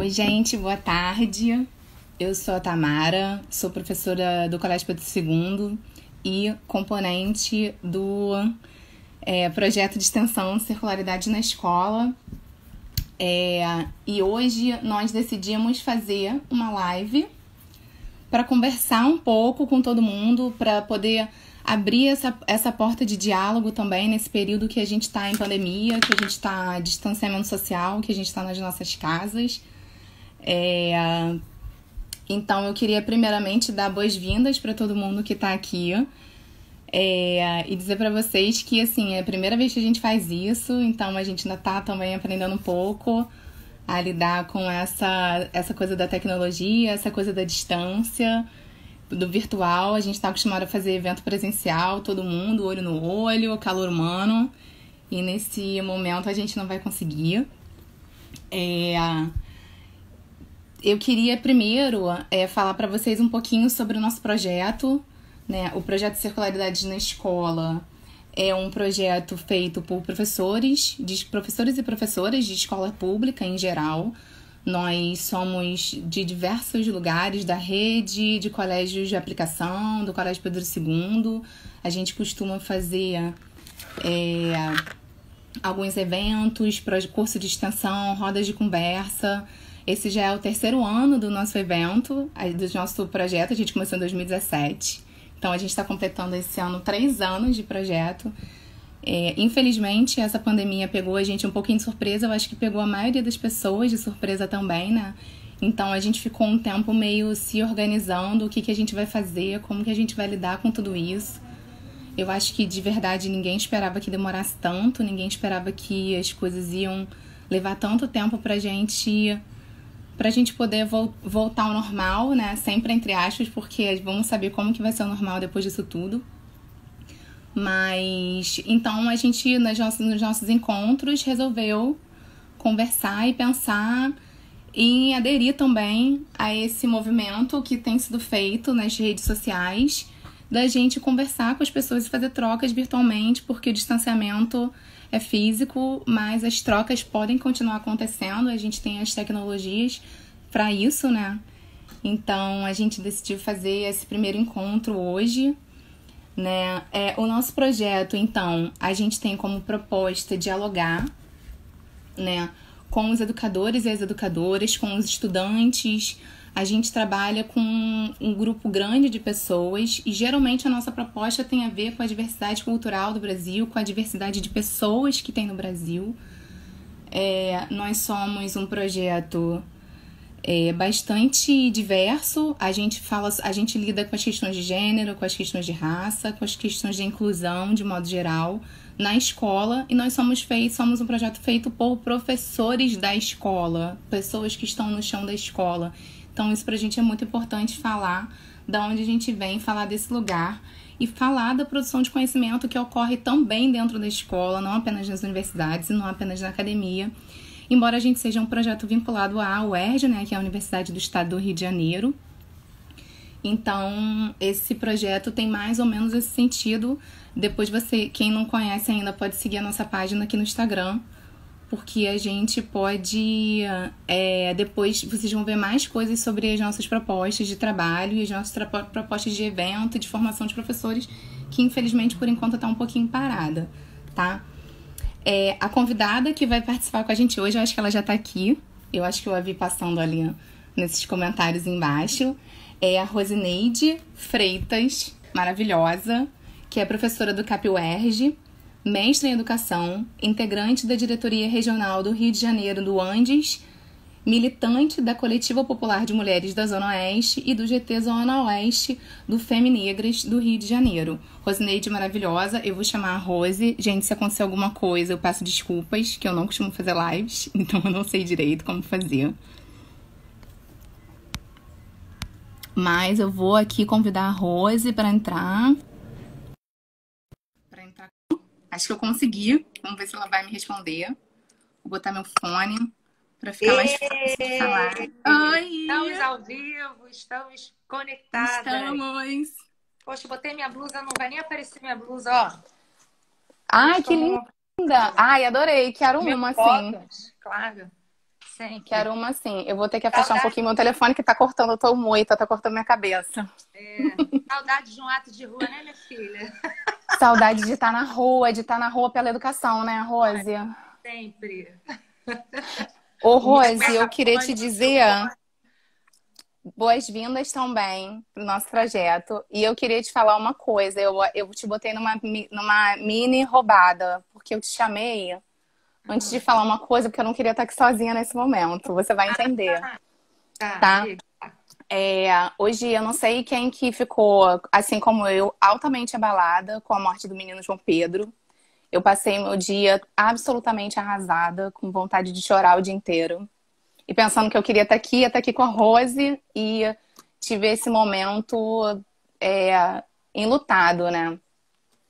Oi, gente, boa tarde. Eu sou a Tamara, sou professora do Colégio Pedro II e componente do projeto de extensão Circularidade na Escola. E hoje nós decidimos fazer uma live para conversar um pouco com todo mundo, para poder abrir essa porta de diálogo também nesse período que a gente está em pandemia, que a gente está em distanciamento social, que a gente está nas nossas casas. Então, eu queria primeiramente dar boas-vindas para todo mundo que está aqui e dizer para vocês que, assim, é a primeira vez que a gente faz isso, então a gente ainda está também aprendendo um pouco a lidar com essa coisa da tecnologia, essa coisa da distância, do virtual. A gente está acostumado a fazer evento presencial, todo mundo, olho no olho, calor humano, e nesse momento a gente não vai conseguir. Eu queria primeiro falar para vocês um pouquinho sobre o nosso projeto, né? O projeto Circularidade na Escola é um projeto feito por professores e professoras de escola pública em geral. Nós somos de diversos lugares da rede, de colégios de aplicação, do Colégio Pedro II. A gente costuma fazer alguns eventos, curso de extensão, rodas de conversa. Esse já é o terceiro ano do nosso evento, do nosso projeto. A gente começou em 2017. Então, a gente está completando esse ano 3 anos de projeto. Infelizmente, essa pandemia pegou a gente um pouquinho de surpresa. Eu acho que pegou a maioria das pessoas de surpresa também, né? Então, a gente ficou um tempo meio se organizando, o que a gente vai fazer, como que a gente vai lidar com tudo isso. Eu acho que, de verdade, ninguém esperava que demorasse tanto, ninguém esperava que as coisas iam levar tanto tempo pra gente poder voltar ao normal, né? Sempre entre aspas, porque vamos saber como que vai ser o normal depois disso tudo. Mas, então, a gente, nos nossos encontros, resolveu conversar e pensar em aderir também a esse movimento que tem sido feito nas redes sociais, da gente conversar com as pessoas e fazer trocas virtualmente, porque o distanciamento é físico, mas as trocas podem continuar acontecendo. A gente tem as tecnologias para isso, né? Então, a gente decidiu fazer esse primeiro encontro hoje, né? O nosso projeto, então, a gente tem como proposta dialogar, né, com os educadores e as educadoras, com os estudantes. A gente trabalha com um grupo grande de pessoas e geralmente a nossa proposta tem a ver com a diversidade cultural do Brasil, com a diversidade de pessoas que tem no Brasil. Nós somos um projeto bastante diverso. A gente lida com as questões de gênero, com as questões de raça, com as questões de inclusão de modo geral na escola, e nós somos um projeto feito por professores da escola, pessoas que estão no chão da escola. Então, isso pra gente é muito importante falar da onde a gente vem, falar desse lugar e falar da produção de conhecimento que ocorre também dentro da escola, não apenas nas universidades e não apenas na academia. Embora a gente seja um projeto vinculado à UERJ, né, que é a Universidade do Estado do Rio de Janeiro. Então, esse projeto tem mais ou menos esse sentido. Depois quem não conhece ainda, pode seguir a nossa página aqui no Instagram, porque a gente pode... depois vocês vão ver mais coisas sobre as nossas propostas de trabalho e as nossas propostas de evento, de formação de professores, que infelizmente por enquanto está um pouquinho parada, tá? A convidada que vai participar com a gente hoje, eu acho que ela já está aqui. Eu acho que eu a vi passando ali nesses comentários embaixo. É a Rosineide Freitas, maravilhosa, que é professora do CAP-UERJ, mestre em educação, integrante da diretoria regional do Rio de Janeiro do Andes, militante da Coletiva Popular de Mulheres da Zona Oeste e do GT Zona Oeste do Feminegras do Rio de Janeiro. Rosineide maravilhosa, eu vou chamar a Rose. Gente, se acontecer alguma coisa, eu peço desculpas, que eu não costumo fazer lives, então eu não sei direito como fazer. Mas eu vou aqui convidar a Rose para entrar. Acho que eu consegui. Vamos ver se ela vai me responder. Vou botar meu fone para ficar mais fácil de falar. Oi! Estamos ao vivo, estamos conectadas. Estamos! Poxa, botei minha blusa, não vai nem aparecer minha blusa, ó. Ai, que linda! Ai, adorei. Quero uma, assim. Claro. Sempre. Quero uma sim. Eu vou ter que afastar um Saudade, pouquinho meu telefone que tá cortando, eu tô moita, tá cortando minha cabeça. saudade de um ato de rua, né, minha filha? Saudade de estar na rua, de estar na rua pela educação, né, Rose? Sempre. Ô, O meu Rose, eu queria te megafone, dizer boas-vindas também pro nosso projeto. E eu queria te falar uma coisa. Eu te botei numa mini roubada, porque eu te chamei antes de falar uma coisa, porque eu não queria estar aqui sozinha nesse momento. Você vai entender, tá, tá? diga. Hoje eu não sei quem que ficou, assim como eu, altamente abalada com a morte do menino João Pedro. Eu passei meu dia absolutamente arrasada, com vontade de chorar o dia inteiro. E pensando que eu queria estar aqui com a Rose e tive esse momento enlutado, né?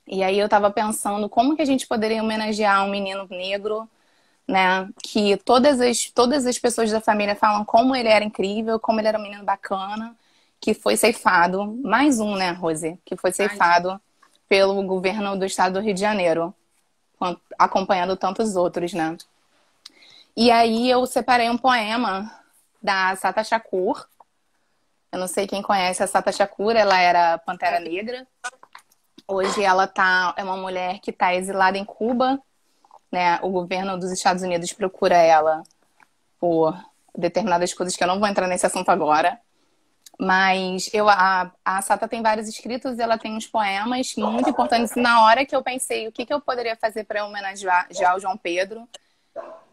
E aí eu tava pensando como que a gente poderia homenagear um menino negro, né? Que todas as pessoas da família falam como ele era incrível, como ele era um menino bacana, que foi ceifado. Mais um, né, Rose? Que foi Mas, ceifado pelo governo do estado do Rio de Janeiro, acompanhando tantos outros, né? E aí eu separei um poema da Sata Shakur. Eu não sei quem conhece a Sata Shakur, ela era Pantera Negra. Hoje é uma mulher que está exilada em Cuba, né? O governo dos Estados Unidos procura ela por determinadas coisas que eu não vou entrar nesse assunto agora. Mas a Sata tem vários escritos e ela tem uns poemas muito importantes. Na hora que eu pensei o que eu poderia fazer para homenagear já o João Pedro,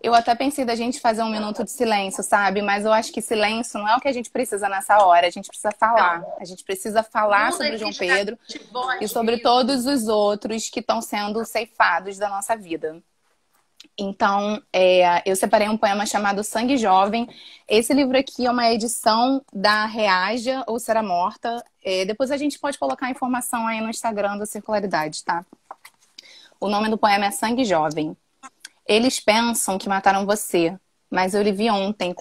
eu até pensei da gente fazer um minuto de silêncio, sabe? Mas eu acho que silêncio não é o que a gente precisa nessa hora. A gente precisa falar. não. A gente precisa O falar mundo sobre o João exige da Pedro gente e voz, sobre grito. todos os outros que estão sendo ceifados da nossa vida. Então, eu separei um poema chamado Sangue Jovem. Esse livro aqui é uma edição da Reaja ou Será Morta. Depois a gente pode colocar a informação aí no Instagram do Circularidade, tá? O nome do poema é Sangue Jovem. Eles pensam que mataram você, mas eu lhe vi ontem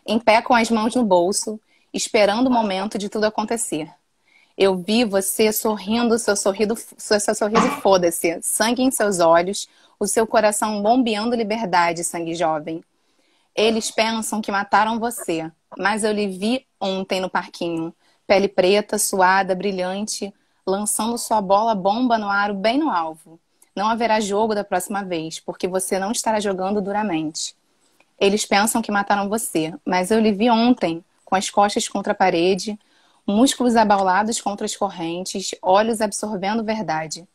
em pé com as mãos no bolso, esperando o momento de tudo acontecer. Eu vi você sorrindo, seu sorriso foda-se, sangue em seus olhos, o seu coração bombeando liberdade, sangue jovem. Eles pensam que mataram você, mas eu lhe vi ontem no parquinho, pele preta, suada, brilhante, lançando sua bola bomba no aro bem no alvo. Não haverá jogo da próxima vez, porque você não estará jogando duramente. Eles pensam que mataram você, mas eu lhe vi ontem, com as costas contra a parede, músculos abaulados contra as correntes, olhos absorvendo verdade,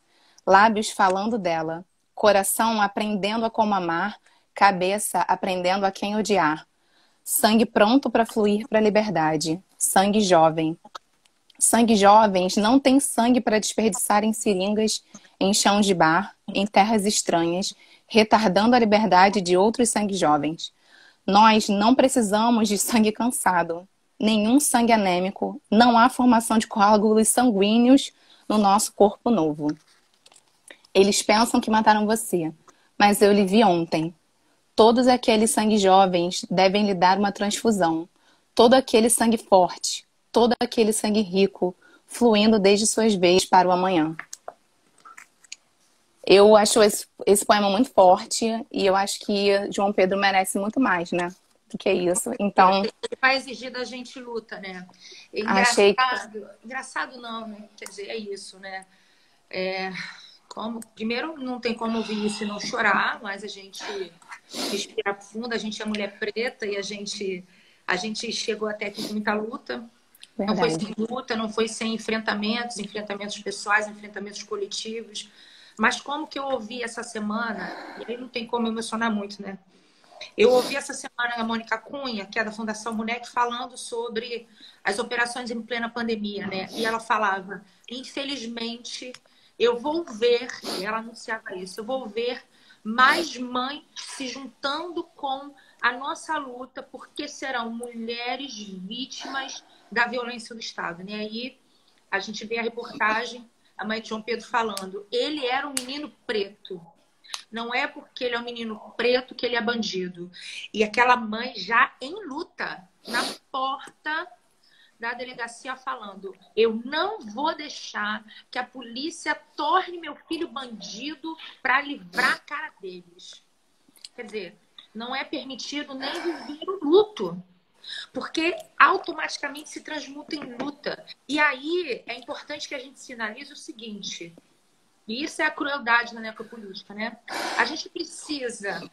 lábios falando dela, coração aprendendo a como amar, cabeça aprendendo a quem odiar, sangue pronto para fluir para a liberdade, sangue jovem. Sangue jovens não tem sangue para desperdiçar em seringas, em chãos de bar, em terras estranhas, retardando a liberdade de outros sangues jovens. Nós não precisamos de sangue cansado, nenhum sangue anêmico, não há formação de coágulos sanguíneos no nosso corpo novo. Eles pensam que mataram você, mas eu lhe vi ontem. Todos aqueles sangues jovens devem lhe dar uma transfusão. Todo aquele sangue forte, todo aquele sangue rico, fluindo desde suas veias para o amanhã. Eu acho esse poema muito forte e eu acho que João Pedro merece muito mais, né? Do que isso. Então, Ele vai exigir da gente luta, né? É achei. engraçado. Engraçado não, né? Quer dizer, é isso, né? Primeiro, não tem como ouvir isso e não chorar, mas a gente respira fundo, a gente é mulher preta e a gente chegou até aqui com muita luta. Não foi Verdade. sem luta, não foi sem enfrentamentos pessoais, enfrentamentos coletivos. Mas como que eu ouvi essa semana, e aí não tem como emocionar muito, né? Eu ouvi essa semana a Mônica Cunha, que é da Fundação Boneco, falando sobre as operações em plena pandemia, né? E ela falava, infelizmente, eu vou ver, e ela anunciava isso, eu vou ver mais mães se juntando com a nossa luta, porque serão mulheres vítimas da violência do Estado, né? Aí a gente vê a reportagem, a mãe de João Pedro falando, ele era um menino preto. Não é porque ele é um menino preto que ele é bandido. E aquela mãe já em luta, na porta da delegacia falando, eu não vou deixar que a polícia torne meu filho bandido para livrar a cara deles. Quer dizer, não é permitido nem viver o luto, porque automaticamente se transmuta em luta. E aí é importante que a gente sinalize o seguinte, e isso é a crueldade na necropolítica, né? A gente precisa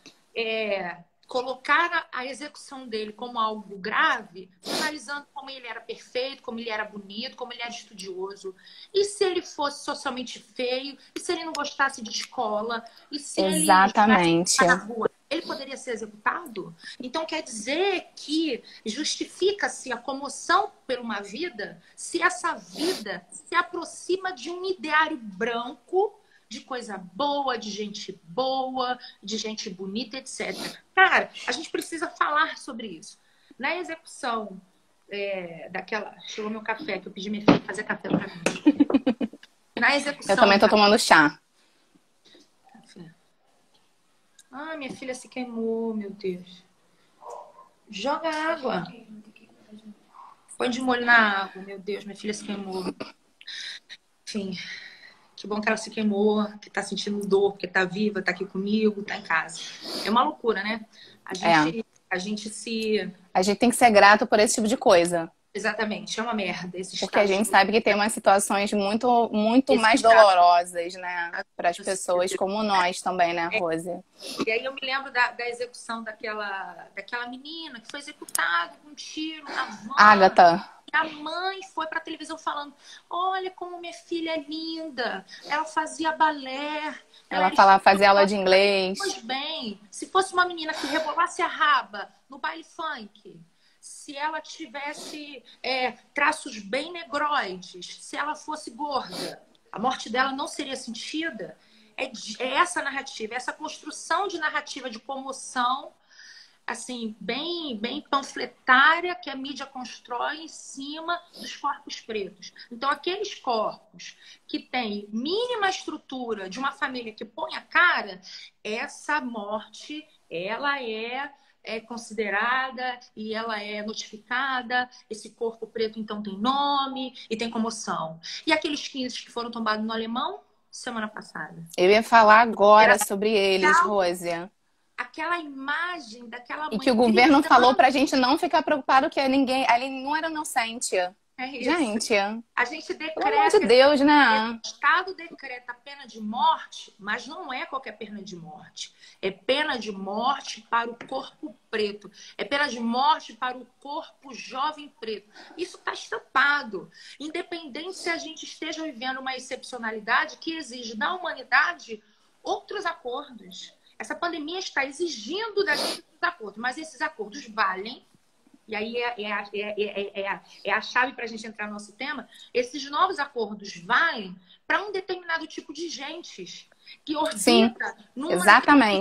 colocar a execução dele como algo grave, analisando como ele era perfeito, como ele era bonito, como ele era estudioso. E se ele fosse socialmente feio? E se ele não gostasse de escola? E se Exatamente. ele na rua? Ele poderia ser executado? Então, quer dizer que justifica-se a comoção por uma vida se essa vida se aproxima de um ideário branco de coisa boa, de gente boa, de gente bonita, etc. Cara, a gente precisa falar sobre isso. Na execução daquela... Chegou meu café, que eu pedi minha filha fazer café pra mim. Na execução... Eu também tô tomando chá. Ah, minha filha se queimou, meu Deus. Joga água. Põe de molho na água, meu Deus, minha filha se queimou. Enfim, que bom que ela se queimou, que tá sentindo dor, porque tá viva, tá aqui comigo, tá em casa. É uma loucura, né? A gente tem que ser grato por esse tipo de coisa. Exatamente, é uma merda. Porque a gente sabe que tem umas situações muito mais dolorosas, né? Para as pessoas como nós também, né, Rose? E aí eu me lembro da execução daquela menina que foi executada com um tiro na van. Ágata. A mãe foi para a televisão falando: olha como minha filha é linda, ela fazia balé. Ela fazia aula de inglês. Pois bem, se fosse uma menina que rebolasse a raba no baile funk, se ela tivesse traços bem negroides, se ela fosse gorda, a morte dela não seria sentida. É essa narrativa, essa construção de narrativa de comoção, assim, bem panfletária, que a mídia constrói em cima dos corpos pretos. Então, aqueles corpos que têm mínima estrutura de uma família que põe a cara, essa morte, ela é considerada e ela é notificada. Esse corpo preto, então, tem nome e tem comoção. E aqueles 15 que foram tombados no Alemão, semana passada. Eu ia falar agora sobre eles, Rose. Aquela imagem daquela mãe. E que o governo falou pra gente não ficar preocupado que ninguém ali não era inocente. É isso. Gente, a gente decreta. Pelo amor de Deus, né? O Estado decreta a pena de morte, mas não é qualquer pena de morte. É pena de morte para o corpo preto. É pena de morte para o corpo jovem preto. Isso está estampado. Independente se a gente esteja vivendo uma excepcionalidade que exige da humanidade outros acordos. Essa pandemia está exigindo da gente os acordos, mas esses acordos valem. E aí é a chave para a gente entrar no nosso tema. Esses novos acordos valem para um determinado tipo de gente que orbita num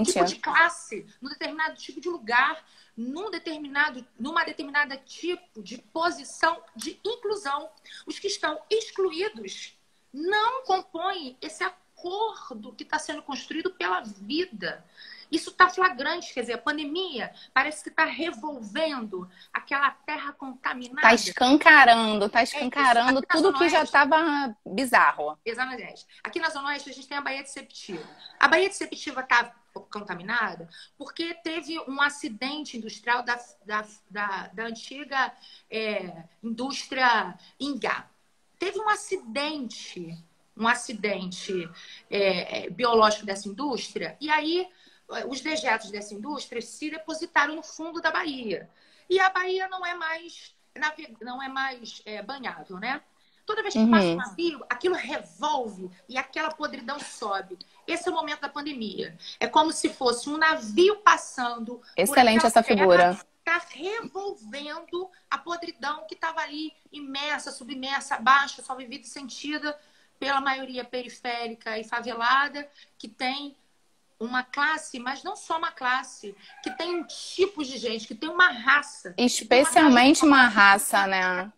tipo de classe, num determinado tipo de lugar, numa determinada tipo de posição de inclusão. Os que estão excluídos não compõem esse acordo que está sendo construído pela vida. Isso está flagrante, quer dizer, a pandemia parece que está revolvendo aquela terra contaminada. Está escancarando tudo que já estava bizarro. Exatamente. Aqui na Zona Oeste a gente tem a Baía de Sepetiba. A Baía de Sepetiba está contaminada porque teve um acidente industrial da antiga indústria Ingá. Teve um acidente biológico dessa indústria, e aí os dejetos dessa indústria se depositaram no fundo da baía. E a baía não é mais banhável, né? Toda vez que passa um navio, aquilo revolve e aquela podridão sobe. Esse é o momento da pandemia. É como se fosse um navio passando. Excelente essa figura. Está revolvendo a podridão que estava ali imersa, submersa, baixa, só vivida e sentida pela maioria periférica e favelada, que tem uma classe, mas não só uma classe, que tem um tipo de gente, que tem uma raça. Especialmente uma raça, né?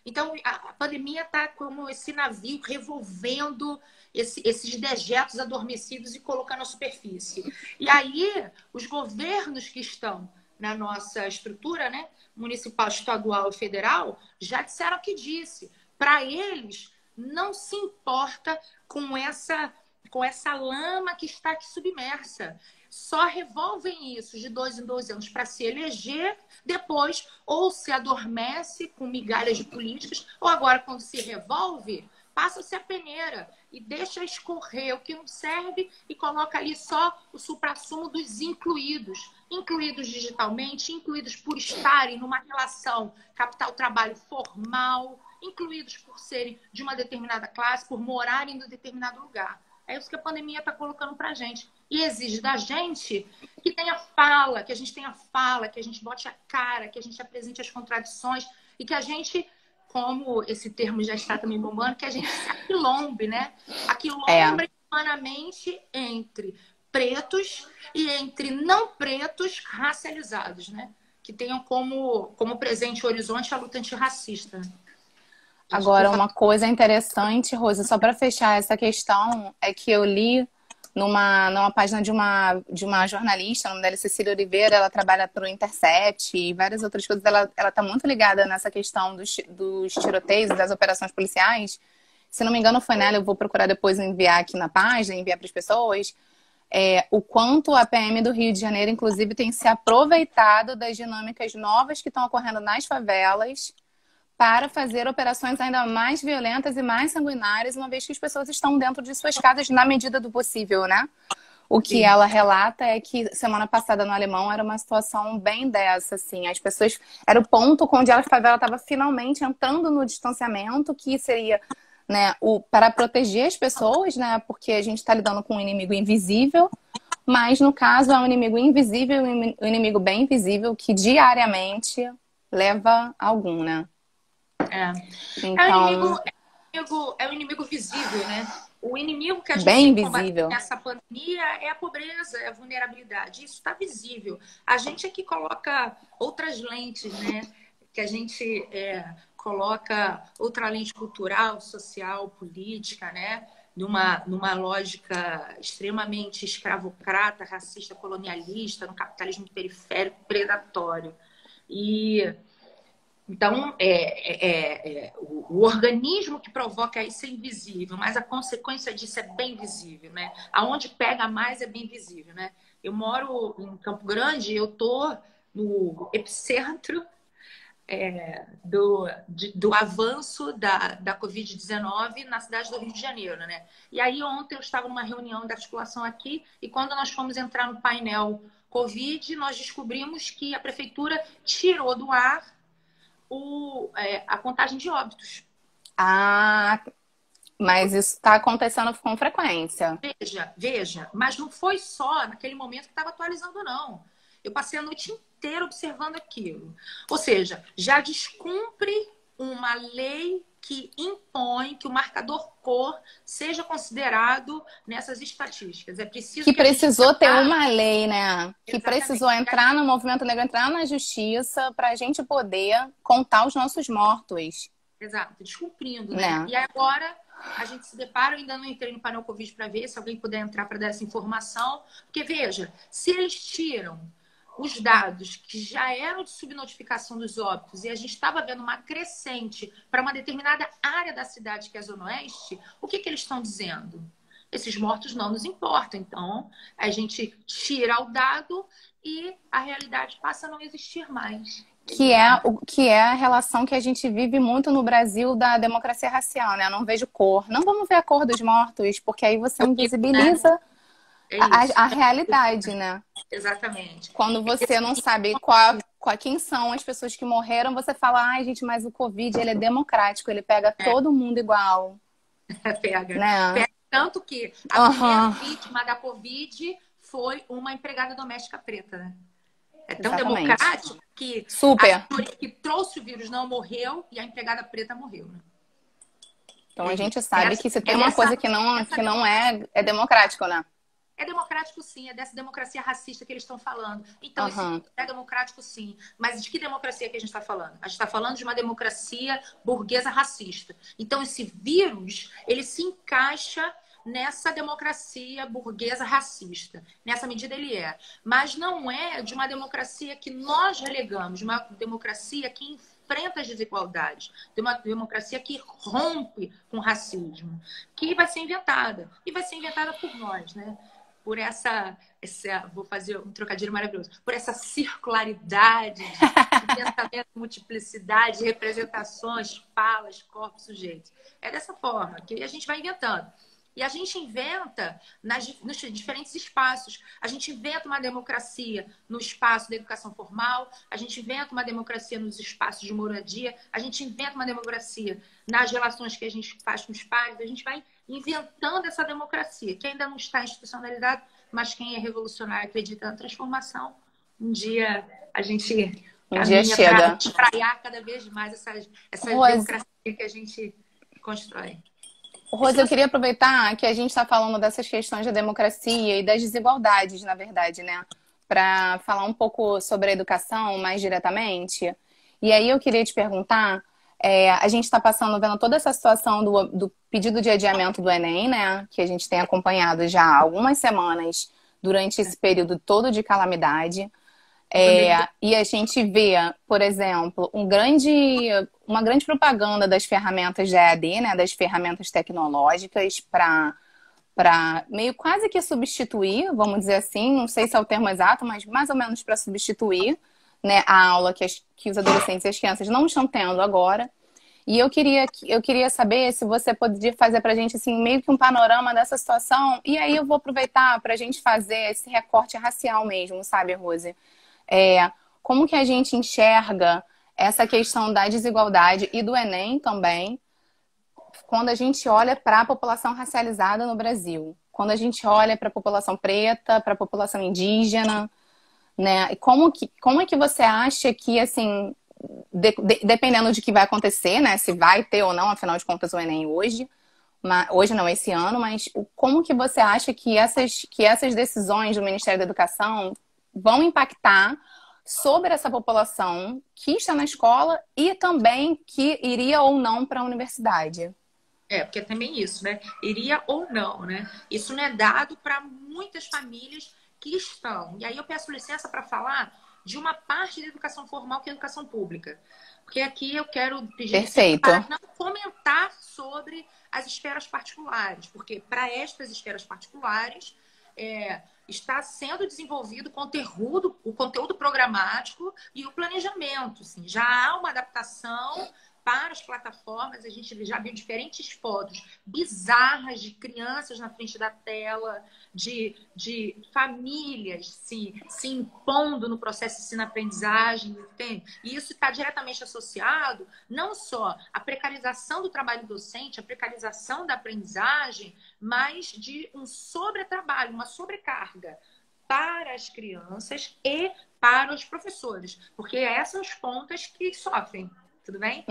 Então, a pandemia está como esse navio revolvendo esses dejetos adormecidos e colocando na superfície. E aí, os governos que estão na nossa estrutura, né, municipal, estadual e federal, já disseram o que disse. Para eles, não se importa com essa lama que está aqui submersa. só revolvem isso de 2 em 2 anos para se eleger, depois ou se adormece com migalhas de políticas, ou agora quando se revolve, passa-se a peneira e deixa escorrer o que não serve e coloca ali só o suprassumo dos incluídos. Incluídos digitalmente, incluídos por estarem numa relação capital-trabalho formal, incluídos por serem de uma determinada classe, por morarem em um determinado lugar. É isso que a pandemia está colocando para a gente. E exige da gente que tenha fala, que a gente tenha fala, que a gente bote a cara, que a gente apresente as contradições e que a gente, como esse termo já está também bombando, que a gente se aquilombe, né? Aquilombre humanamente entre pretos e entre não pretos racializados, né? Que tenham como presente horizonte a luta antirracista. Agora, uma coisa interessante, Rosa, só para fechar essa questão, é que eu li numa página de uma jornalista, o nome dela é Cecília Oliveira, ela trabalha para o Intercept e várias outras coisas, ela está muito ligada nessa questão dos tiroteios e das operações policiais. Se não me engano, foi nela, eu vou procurar depois enviar aqui na página, enviar para as pessoas, o quanto a PM do Rio de Janeiro, inclusive, tem se aproveitado das dinâmicas novas que estão ocorrendo nas favelas para fazer operações ainda mais violentas e mais sanguinárias, uma vez que as pessoas estão dentro de suas casas na medida do possível, né? O que ela relata é que semana passada no Alemão era uma situação bem dessa, assim. As pessoas... Era o ponto onde a favela estava finalmente entrando no distanciamento, que seria, né, para proteger as pessoas, né? Porque a gente está lidando com um inimigo invisível, mas no caso é um inimigo invisível e um inimigo bem visível que diariamente leva a algum, né? Então, é um inimigo visível, né? O inimigo que a gente bem tem que combater visível. nessa pandemia é a pobreza, é a vulnerabilidade. Isso está visível. A gente é que coloca outras lentes, né? Que a gente coloca outra lente cultural, social, política, né? Numa lógica extremamente escravocrata, racista, colonialista, no capitalismo periférico, predatório. Então, o organismo que provoca isso é invisível, mas a consequência disso é bem visível, né? Aonde pega mais é bem visível, né? Eu moro em Campo Grande, eu tô no epicentro do avanço da Covid-19 na cidade do Rio de Janeiro, né? E aí ontem eu estava numa reunião de articulação aqui e quando nós fomos entrar no painel Covid, nós descobrimos que a prefeitura tirou do ar a contagem de óbitos. Ah, mas isso está acontecendo com frequência. Veja, mas não foi só naquele momento que estava atualizando, não. Eu passei a noite inteira observando aquilo. Ou seja, já descumpre uma lei que impõe que o marcador cor seja considerado nessas estatísticas. É preciso que precisou ter separe... uma lei, né? Que Exatamente. Precisou entrar no movimento negro, entrar na justiça para a gente poder contar os nossos mortos. Exato, descumprindo, né? E agora a gente se depara, eu ainda não entrei no painel Covid para ver se alguém puder entrar para dar essa informação. Porque, veja, se eles tiram os dados que já eram de subnotificação dos óbitos e a gente estava vendo uma crescente para uma determinada área da cidade, que é a Zona Oeste, o que eles estão dizendo? Esses mortos não nos importam. Então, a gente tira o dado e a realidade passa a não existir mais. Que é a relação que a gente vive muito no Brasil da democracia racial, né? Eu não vejo cor. Não vamos ver a cor dos mortos, porque aí você invisibiliza a realidade, né? Exatamente. Quando você não sabe quem são as pessoas que morreram, você fala, ai, gente, mas o Covid, ele é democrático, ele pega todo mundo igual. Pega. Né? Pega. Tanto que a primeira vítima da Covid foi uma empregada doméstica preta, né? É tão democrático que a que trouxe o vírus não morreu e a empregada preta morreu, né? Então a gente sabe que se tem uma coisa que não é democrático, né? É democrático, sim. É dessa democracia racista que eles estão falando. Então, esse é democrático, sim. Mas de que democracia que a gente está falando? A gente está falando de uma democracia burguesa racista. Então, esse vírus, ele se encaixa nessa democracia burguesa racista. Nessa medida, ele é. Mas não é de uma democracia que nós relegamos, de uma democracia que enfrenta as desigualdades, de uma democracia que rompe com o racismo, que vai ser inventada. E vai ser inventada por nós, né? vou fazer um trocadilho maravilhoso, por essa circularidade de pensamento, multiplicidade, representações, falas, corpos, sujeitos. É dessa forma que a gente vai inventando. E a gente inventa nos diferentes espaços. A gente inventa uma democracia no espaço da educação formal, a gente inventa uma democracia nos espaços de moradia, a gente inventa uma democracia nas relações que a gente faz com os pais, a gente vai inventando essa democracia, que ainda não está institucionalizada, mas quem é revolucionário acredita na transformação, um dia a gente chega para espraiar cada vez mais essa democracia que a gente constrói. Rose, eu queria aproveitar que a gente está falando dessas questões da democracia e das desigualdades, na verdade, né? Para falar um pouco sobre a educação mais diretamente. E aí eu queria te perguntar, a gente está vendo toda essa situação do pedido de adiamento do Enem, né? Que a gente tem acompanhado já há algumas semanas durante esse período todo de calamidade. E a gente vê, por exemplo, uma grande propaganda das ferramentas de EAD, né, das ferramentas tecnológicas para meio quase que substituir, vamos dizer assim, não sei se é o termo exato, mas mais ou menos para substituir, né, a aula que os adolescentes e as crianças não estão tendo agora. E eu queria saber se você poderia fazer para a gente assim, meio que um panorama dessa situação. E aí eu vou aproveitar para a gente fazer esse recorte racial mesmo, sabe, Rose? Como que a gente enxerga essa questão da desigualdade e do Enem também, quando a gente olha para a população racializada no Brasil, quando a gente olha para a população preta, para a população indígena, né? E como é que você acha que, assim, dependendo de que vai acontecer, né? Se vai ter ou não, afinal de contas, o Enem hoje não, esse ano, mas como que você acha que essas decisões do Ministério da Educação vão impactar sobre essa população que está na escola e também que iria ou não para a universidade? Porque é também isso, né? Iria ou não, né? Isso não é dado para muitas famílias que estão. E aí eu peço licença para falar de uma parte da educação formal que é a educação pública. Porque aqui eu quero pedir licença para não comentar sobre as esferas particulares. Porque para estas esferas particulares está sendo desenvolvido o conteúdo programático e o planejamento. Assim. Já há uma adaptação para as plataformas, a gente já viu diferentes fotos bizarras de crianças na frente da tela, de famílias se impondo no processo de ensino-aprendizagem, entende? E isso está diretamente associado não só à precarização do trabalho docente, à precarização da aprendizagem, mas de um sobretrabalho, uma sobrecarga para as crianças e para os professores, porque essas são as pontas que sofrem. Tudo bem?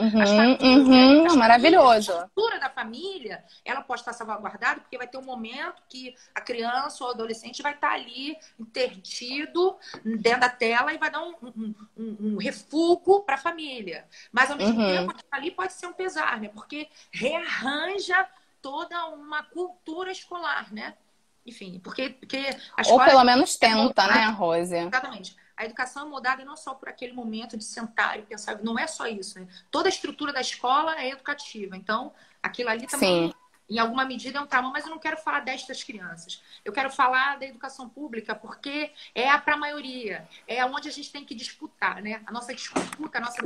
Maravilhoso. A estrutura da família, ela pode estar salvaguardada, porque vai ter um momento que a criança ou o adolescente vai estar ali intertido dentro da tela e vai dar um refúgio para a família. Mas, ao mesmo tempo, ali pode ser um pesar, né? Porque rearranja toda uma cultura escolar, né? Enfim, porque a escola... Ou pelo menos tenta, né, Rose? Exatamente. A educação é mudada não só por aquele momento de sentar e pensar, não é só isso, né? Toda a estrutura da escola é educativa. Então, aquilo ali também, em alguma medida, é um trauma, mas eu não quero falar destas crianças. Eu quero falar da educação pública, porque é para a maioria. É onde a gente tem que disputar, né? A nossa disputa, a nossa...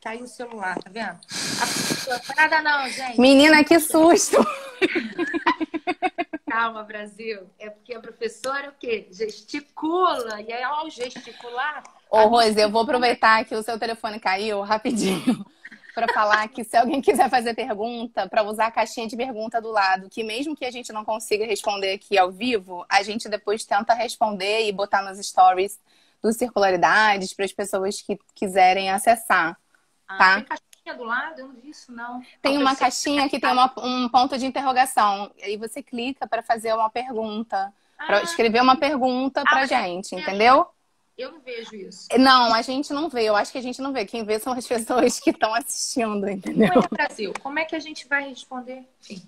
Caiu o celular, tá vendo? Não nada não, gente. Menina, que susto! Calma, Brasil. É porque a professora o quê? Gesticula. E aí, ao gesticular... Ô, Rose, eu vou aproveitar que o seu telefone caiu rapidinho para falar que se alguém quiser fazer pergunta, para usar a caixinha de pergunta do lado, que mesmo que a gente não consiga responder aqui ao vivo, a gente depois tenta responder e botar nos stories do Circularidades para as pessoas que quiserem acessar, tá? Tem caixinha do lado? Eu não vi isso, não. Tem uma caixinha que tem um ponto de interrogação. Aí você clica para fazer uma pergunta, para escrever uma pergunta pra gente, entendeu? Eu não vejo isso. Não, a gente não vê. Eu acho que a gente não vê. Quem vê são as pessoas que estão assistindo, entendeu? Ué, Brasil, como é que a gente vai responder? Enfim.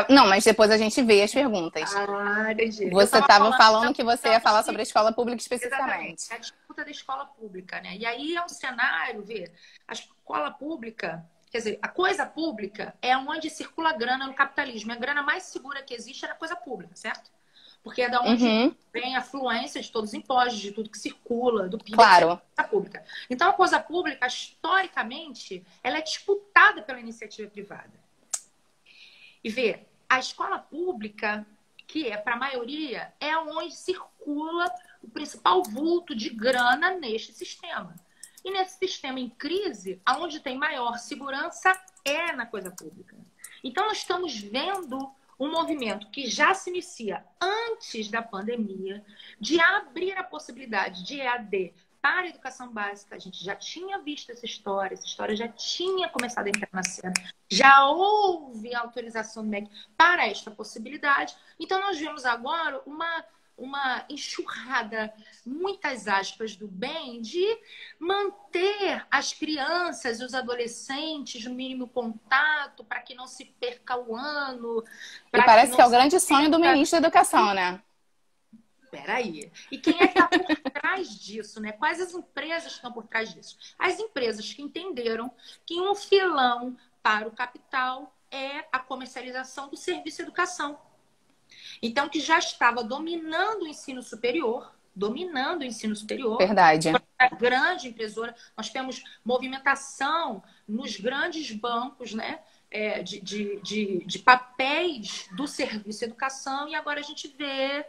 Não, mas depois a gente vê as perguntas. Entendi. Você estava falando que você ia falar sobre a escola pública especificamente. Exatamente. A disputa da escola pública, né? E aí é um cenário, a escola pública, quer dizer, a coisa pública é onde circula a grana no capitalismo. A grana mais segura que existe é a coisa pública, certo? Porque é da onde vem a fluência de todos os impostos, de tudo que circula, do PIB, Claro. da pública. Então, a coisa pública, historicamente, ela é disputada pela iniciativa privada. E vê, a escola pública, que é para a maioria, é onde circula o principal vulto de grana neste sistema. E nesse sistema em crise, aonde tem maior segurança é na coisa pública. Então, nós estamos vendo um movimento que já se inicia antes da pandemia de abrir a possibilidade de EAD para a educação básica. A gente já tinha visto essa história já tinha começado a entrar na cena, já houve autorização do MEC para esta possibilidade. Então, nós vemos agora uma enxurrada, muitas aspas, do bem, de manter as crianças e os adolescentes no mínimo contato, para que não se perca o ano. E parece que é o grande sonho do ministro da Educação, né? Peraí. E quem é que está por trás disso, né? Quais as empresas estão por trás disso? As empresas que entenderam que um filão para o capital é a comercialização do serviço educação. Então, que já estava dominando o ensino superior. Verdade. A grande empresa, nós temos movimentação nos grandes bancos, né? De papéis do serviço educação, e agora a gente vê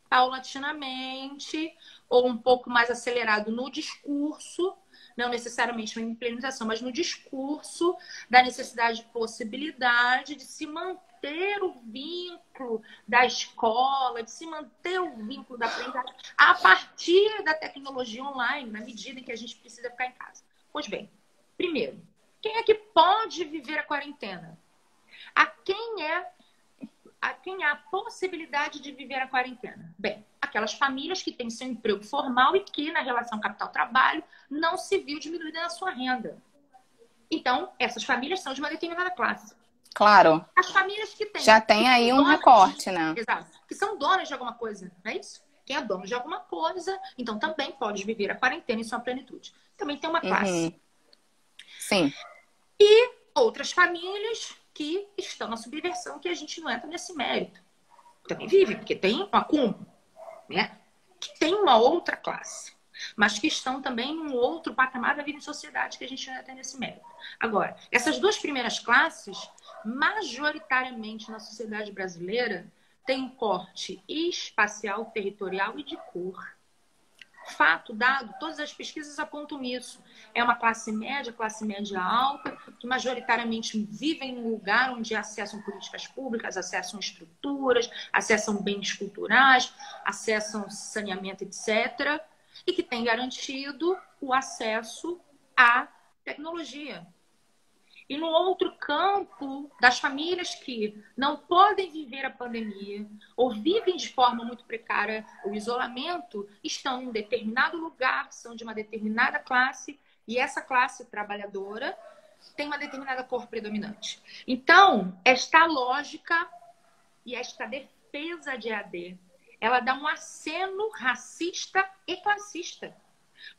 paulatinamente, ou um pouco mais acelerado no discurso, não necessariamente na implementação, mas no discurso da necessidade de possibilidade de se manter o vínculo da escola, de se manter o vínculo da aprendizagem a partir da tecnologia online, na medida em que a gente precisa ficar em casa. Pois bem, primeiro, quem é que pode viver a quarentena? A quem há a possibilidade de viver a quarentena? Bem, aquelas famílias que têm seu emprego formal e que, na relação capital-trabalho, não se viu diminuída na sua renda. Então, essas famílias são de uma determinada classe. Claro. As famílias que têm... Já tem aí um recorte, né? Exato. Que são donas de alguma coisa, não é isso? Quem é dono de alguma coisa, então também pode viver a quarentena em sua plenitude. Também tem uma classe. Sim. E outras famílias que estão na subversão, que a gente não entra nesse mérito. Também vive, porque tem um acúmulo, né? Que tem uma outra classe, mas que estão também num outro patamar da vida em sociedade, que a gente não entra nesse mérito. Agora, essas duas primeiras classes, majoritariamente na sociedade brasileira, têm um corte espacial, territorial e de cor. Fato, dado, todas as pesquisas apontam isso. É uma classe média alta, que majoritariamente vivem num lugar onde acessam políticas públicas, acessam estruturas, acessam bens culturais, acessam saneamento, etc. E que tem garantido o acesso à tecnologia. E no outro campo, das famílias que não podem viver a pandemia ou vivem de forma muito precária o isolamento, estão em um determinado lugar, são de uma determinada classe, e essa classe trabalhadora tem uma determinada cor predominante. Então, esta lógica e esta defesa de EAD, ela dá um aceno racista e classista,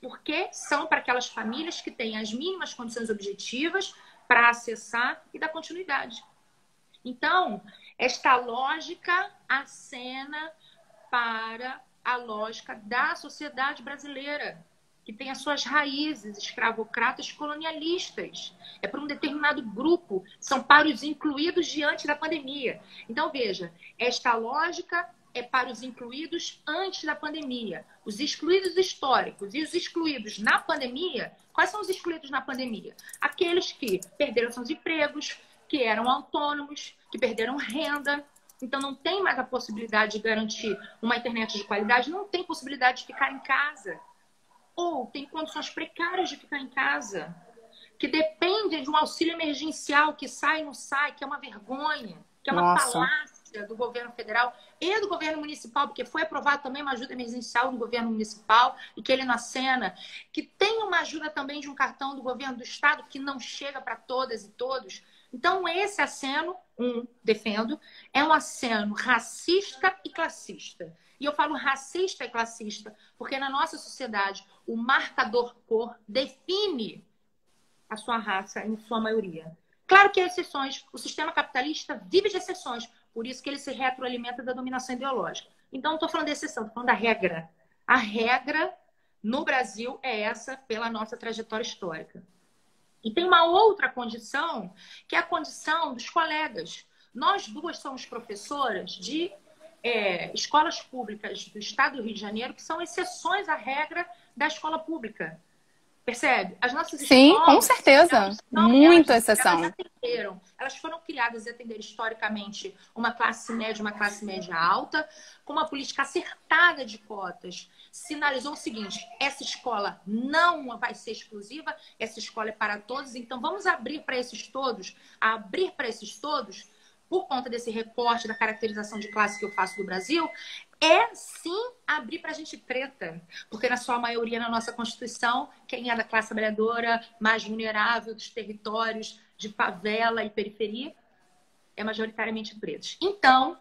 porque são para aquelas famílias que têm as mínimas condições objetivas para acessar e dar continuidade. Então, esta lógica acena para a lógica da sociedade brasileira, que tem as suas raízes escravocratas colonialistas. É para um determinado grupo, são para os incluídos diante da pandemia. Então, veja, esta lógica é para os incluídos antes da pandemia. Os excluídos históricos e os excluídos na pandemia. Quais são os excluídos na pandemia? Aqueles que perderam seus empregos, que eram autônomos, que perderam renda. Então, não tem mais a possibilidade de garantir uma internet de qualidade, não tem possibilidade de ficar em casa. Ou tem condições precárias de ficar em casa, que dependem de um auxílio emergencial que sai e não sai, que é uma vergonha, que é uma falácia do governo federal e do governo municipal, porque foi aprovada também uma ajuda emergencial do governo municipal e que ele não acena, que tem uma ajuda também de um cartão do governo do estado que não chega para todas e todos. Então, esse aceno, defendo, é um aceno racista e classista. E eu falo racista e classista porque na nossa sociedade o marcador cor define a sua raça em sua maioria. Claro que há exceções. O sistema capitalista vive de exceções. Por isso que ele se retroalimenta da dominação ideológica. Então, não estou falando da exceção, estou falando da regra. A regra no Brasil é essa pela nossa trajetória histórica. E tem uma outra condição, que é a condição dos colegas. Nós duas somos professoras de escolas públicas do estado do Rio de Janeiro, que são exceções à regra da escola pública. Percebe? As nossas Sim, escolas, com certeza. Muita exceção. Elas foram criadas e atenderam historicamente uma classe média alta, com uma política acertada de cotas. Sinalizou o seguinte: essa escola não vai ser exclusiva, essa escola é para todos, então vamos abrir para esses todos, por conta desse recorte da caracterização de classe que eu faço do Brasil, é sim abrir para a gente preta. Porque na sua maioria, na nossa Constituição, quem é da classe trabalhadora mais vulnerável dos territórios de favela e periferia é majoritariamente pretos. Então,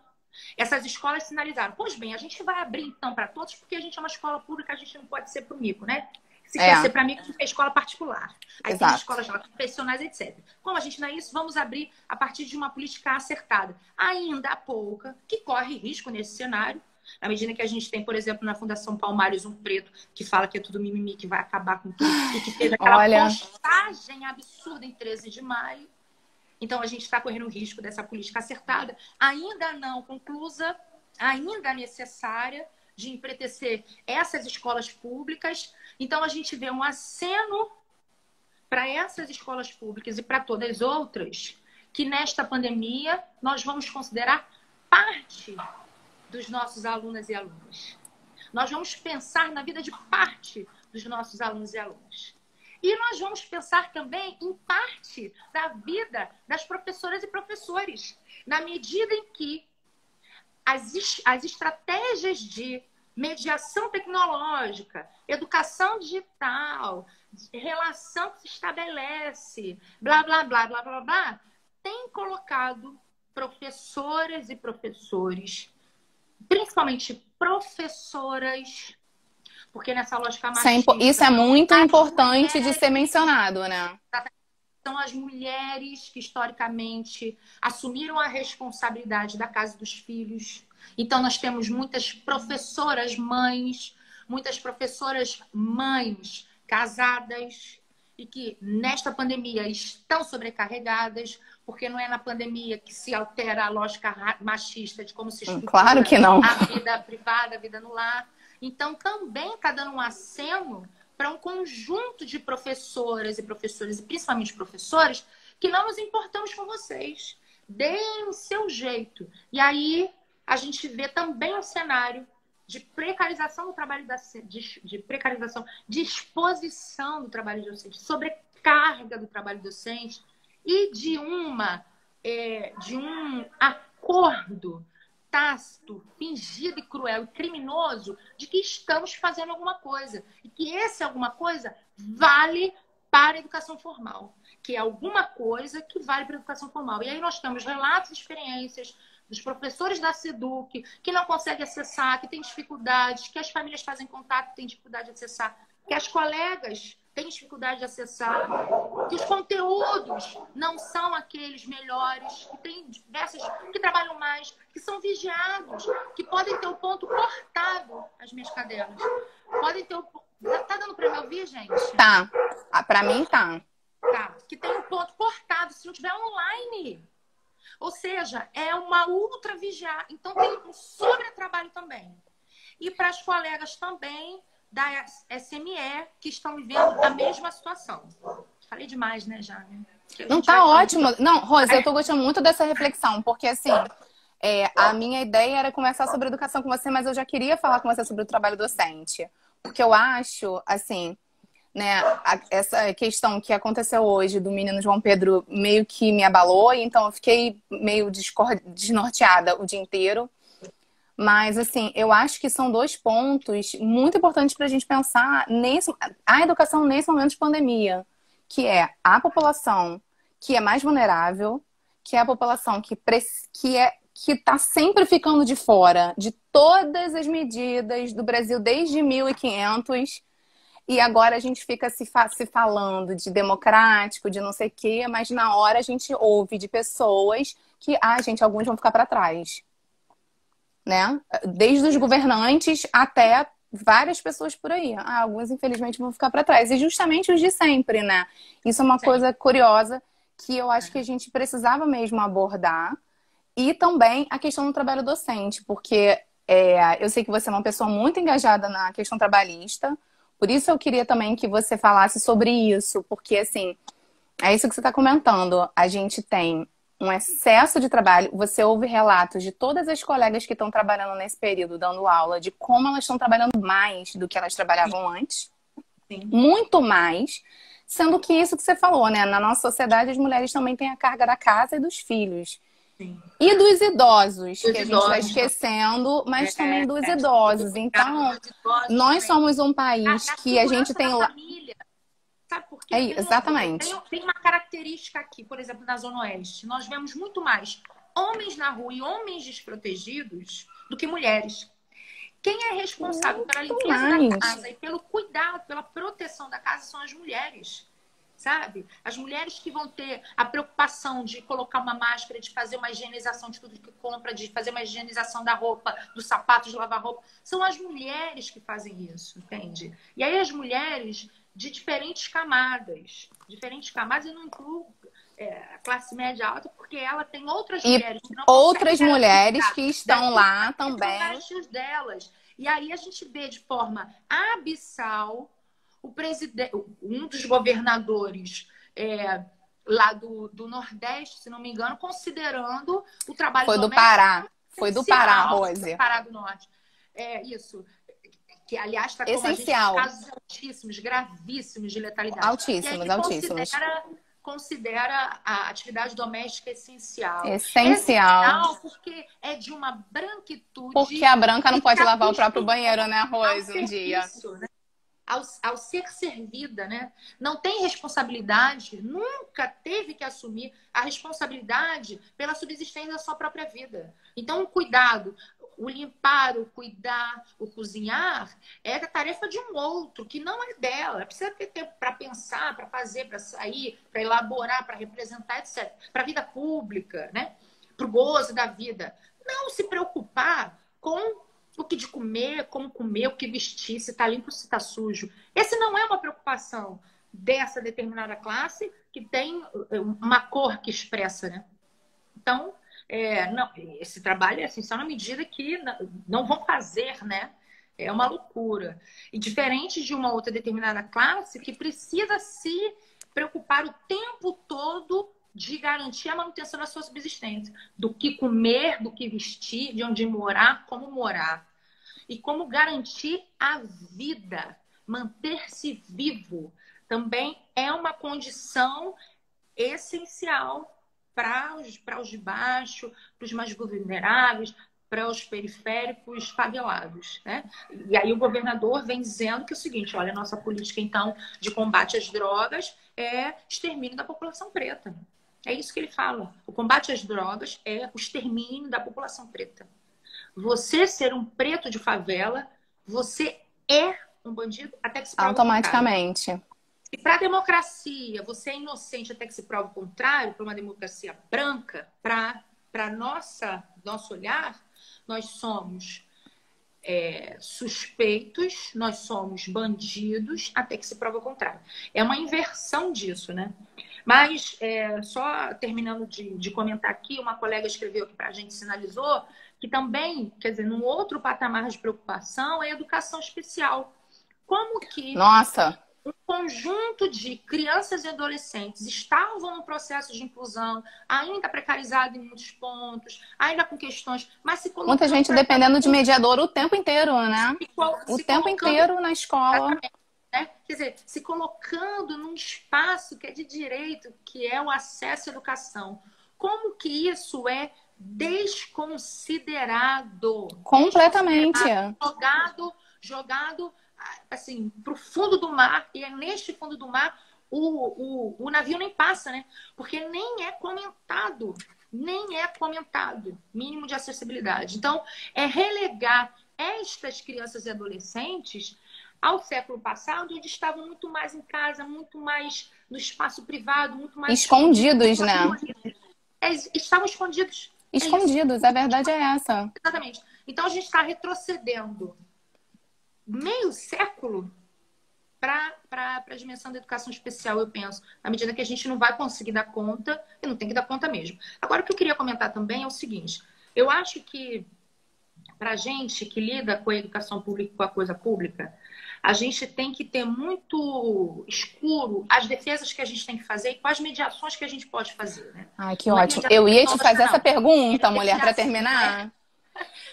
essas escolas sinalizaram: pois bem, a gente vai abrir então para todos, porque a gente é uma escola pública, a gente não pode ser para o mico, né? Se quer ser para mim, é escola particular. Aí tem escolas lá profissionais, etc. Como a gente não é isso, vamos abrir a partir de uma política acertada. Ainda há pouca, que corre risco nesse cenário, na medida que a gente tem, por exemplo, na Fundação Palmares, um preto que fala que é tudo mimimi, que vai acabar com tudo, e que teve aquela postagem absurda em 13 de maio. Então, a gente está correndo o risco dessa política acertada, ainda não conclusa, ainda necessária, de empretecer essas escolas públicas. Então, a gente vê um aceno para essas escolas públicas e para todas as outras, que nesta pandemia nós vamos considerar parte dos nossos alunos e alunas. Nós vamos pensar na vida de parte dos nossos alunos e alunas. E nós vamos pensar também em parte da vida das professoras e professores, na medida em que as estratégias de mediação tecnológica, educação digital, relação que se estabelece, blá, blá, blá, blá, blá, blá, tem colocado professoras e professores, principalmente professoras, porque nessa lógica machista... Isso é muito importante de ser mencionado, né? São as mulheres que, historicamente, assumiram a responsabilidade da casa dos filhos. Então, nós temos muitas professoras mães casadas e que, nesta pandemia, estão sobrecarregadas, porque não é na pandemia que se altera a lógica machista de como se estrutura claro que não. a vida privada, a vida no lar. Então, também está dando um aceno para um conjunto de professoras e professores, e principalmente professores, que não nos importamos com vocês. Deem o seu jeito. E aí a gente vê também um cenário de precarização do trabalho de precarização, de exposição do trabalho docente, sobrecarga do trabalho docente e de um acordo tácito, fingido e cruel e criminoso de que estamos fazendo alguma coisa. E que esse alguma coisa vale para a educação formal. Que é alguma coisa que vale para a educação formal. E aí nós temos relatos e experiências dos professores da SEDUC que não conseguem acessar, que têm dificuldades, que as famílias fazem contato, que têm dificuldade de acessar, que as colegas têm dificuldade de acessar, que os conteúdos não são aqueles melhores, que tem diversas, que trabalham mais, que são vigiados, que podem ter o ponto cortado, as minhas cadelas. Podem ter o... Tá dando para me ouvir, gente? Tá. Para mim, tá. Tá. Que tem o ponto cortado, se não tiver online. Ou seja, é uma ultra vigiar. Então, tem um sobretrabalho também. E para as colegas também da SME que estão vivendo a mesma situação. Falei demais, né, Jane? Não, tá ótimo. Não, Rose, eu tô gostando muito dessa reflexão, porque assim, a minha ideia era conversar sobre educação com você, mas eu já queria falar com você sobre o trabalho docente. Porque eu acho, assim, né, essa questão que aconteceu hoje do menino João Pedro meio que me abalou, então eu fiquei meio desnorteada o dia inteiro. Mas, assim, eu acho que são dois pontos muito importantes para a gente pensar a educação nesse momento de pandemia, que é a população que é mais vulnerável, que é a população que está sempre ficando de fora de todas as medidas do Brasil desde 1500, e agora a gente fica se falando de democrático, de não sei o quê, mas na hora a gente ouve de pessoas que, gente, alguns vão ficar para trás. né? Desde os governantes até várias pessoas por aí. Alguns, infelizmente, vão ficar para trás. E justamente os de sempre, né? Isso é uma coisa curiosa que eu acho que a gente precisava mesmo abordar. E também a questão do trabalho docente, porque eu sei que você é uma pessoa muito engajada na questão trabalhista, por isso eu queria também que você falasse sobre isso, porque, assim, é isso que você está comentando. A gente tem um excesso de trabalho. Você ouve relatos de todas as colegas que estão trabalhando nesse período, dando aula, de como elas estão trabalhando mais do que elas trabalhavam antes. Sim. Muito mais. Sendo que isso que você falou, né? Na nossa sociedade, as mulheres também têm a carga da casa e dos filhos. Sim. E dos idosos, que a gente está esquecendo, mas também dos idosos. Então, nós somos um país que a gente tem lá. Sabe por quê? Exatamente. Tem uma característica aqui, por exemplo, na Zona Oeste. Nós vemos muito mais homens na rua e homens desprotegidos do que mulheres. Quem é responsável pela limpeza da casa e pelo cuidado, pela proteção da casa são as mulheres. Sabe? As mulheres que vão ter a preocupação de colocar uma máscara, de fazer uma higienização de tudo que compra, de fazer uma higienização da roupa, dos sapatos, de lavar roupa. São as mulheres que fazem isso, entende? E aí as mulheres de diferentes camadas. Diferentes camadas, eu não incluo a classe média alta, porque ela tem outras mulheres. Que não outras mulheres que estão lá também. Delas. E aí a gente vê de forma abissal o presidente, um dos governadores lá do Nordeste, se não me engano, considerando o trabalho Foi do Pará. Foi do Pará, Rose. Pará do Norte. Isso. Que, aliás, está com essencial. Casos altíssimos, gravíssimos de letalidade. Altíssimos. Considera a atividade doméstica essencial. Essencial porque é de uma branquitude. Porque a branca não pode lavar o próprio banheiro, né, Rose, um dia. Isso, né? Ao ser servida, né? Não tem responsabilidade, nunca teve que assumir a responsabilidade pela subsistência da sua própria vida. Então, o cuidado, o limpar, o cuidar, o cozinhar é a tarefa de um outro, que não é dela. Ela precisa ter tempo para pensar, para fazer, para sair, para elaborar, para representar, etc. Para a vida pública, né? Para o gozo da vida. Não se preocupar com o que de comer, como comer, o que vestir, se está limpo, se está sujo. Esse não é uma preocupação dessa determinada classe que tem uma cor que expressa, né? Então, não, esse trabalho é essencial na medida que não vão fazer, né? É uma loucura. E diferente de uma outra determinada classe que precisa se preocupar o tempo todo de garantir a manutenção da sua subsistência. Do que comer, do que vestir, de onde morar, como morar. E como garantir a vida, manter-se vivo, também é uma condição essencial para os de baixo, para os mais vulneráveis, para os periféricos favelados, né? E aí o governador vem dizendo que é o seguinte, olha, a nossa política, então, de combate às drogas é extermínio da população preta. É isso que ele fala. O combate às drogas é o extermínio da população preta. Você ser um preto de favela, você é um bandido até que se prove automaticamente. E para a democracia, você é inocente até que se prove o contrário, para uma democracia branca, para nosso olhar, nós somos suspeitos, nós somos bandidos até que se prove o contrário. É uma inversão disso, né? Mas, só terminando de comentar aqui, uma colega escreveu aqui para a gente, sinalizou, que também, quer dizer, num outro patamar de preocupação é a educação especial. Como que um conjunto de crianças e adolescentes estavam no processo de inclusão, ainda precarizado em muitos pontos, ainda com questões, mas se colocando... Muita gente dependendo de mediador o tempo inteiro, né? O tempo inteiro na escola. Né? Quer dizer, se colocando num espaço que é de direito, que é o acesso à educação. Como que isso é desconsiderado? Completamente. Jogado assim, para o fundo do mar, e é neste fundo do mar o navio nem passa, né? Porque nem é comentado, mínimo de acessibilidade. Então, é relegar estas crianças e adolescentes ao século passado, onde estavam muito mais em casa, muito mais no espaço privado, muito mais... Escondidos, né? Estavam escondidos. É isso. Escondidos, a verdade é essa. Exatamente. Então a gente está retrocedendo meio século para a dimensão da educação especial, eu penso, à medida que a gente não vai conseguir dar conta, e não tem que dar conta mesmo. Agora, o que eu queria comentar também é o seguinte: eu acho que, para a gente que lida com a educação pública, com a coisa pública, a gente tem que ter muito escuro as defesas que a gente tem que fazer e quais mediações que a gente pode fazer, né? Ai, que Não é ótimo. mediação Eu ia te fazer tecnológica, essa não. pergunta, É mulher, para mediação, terminar.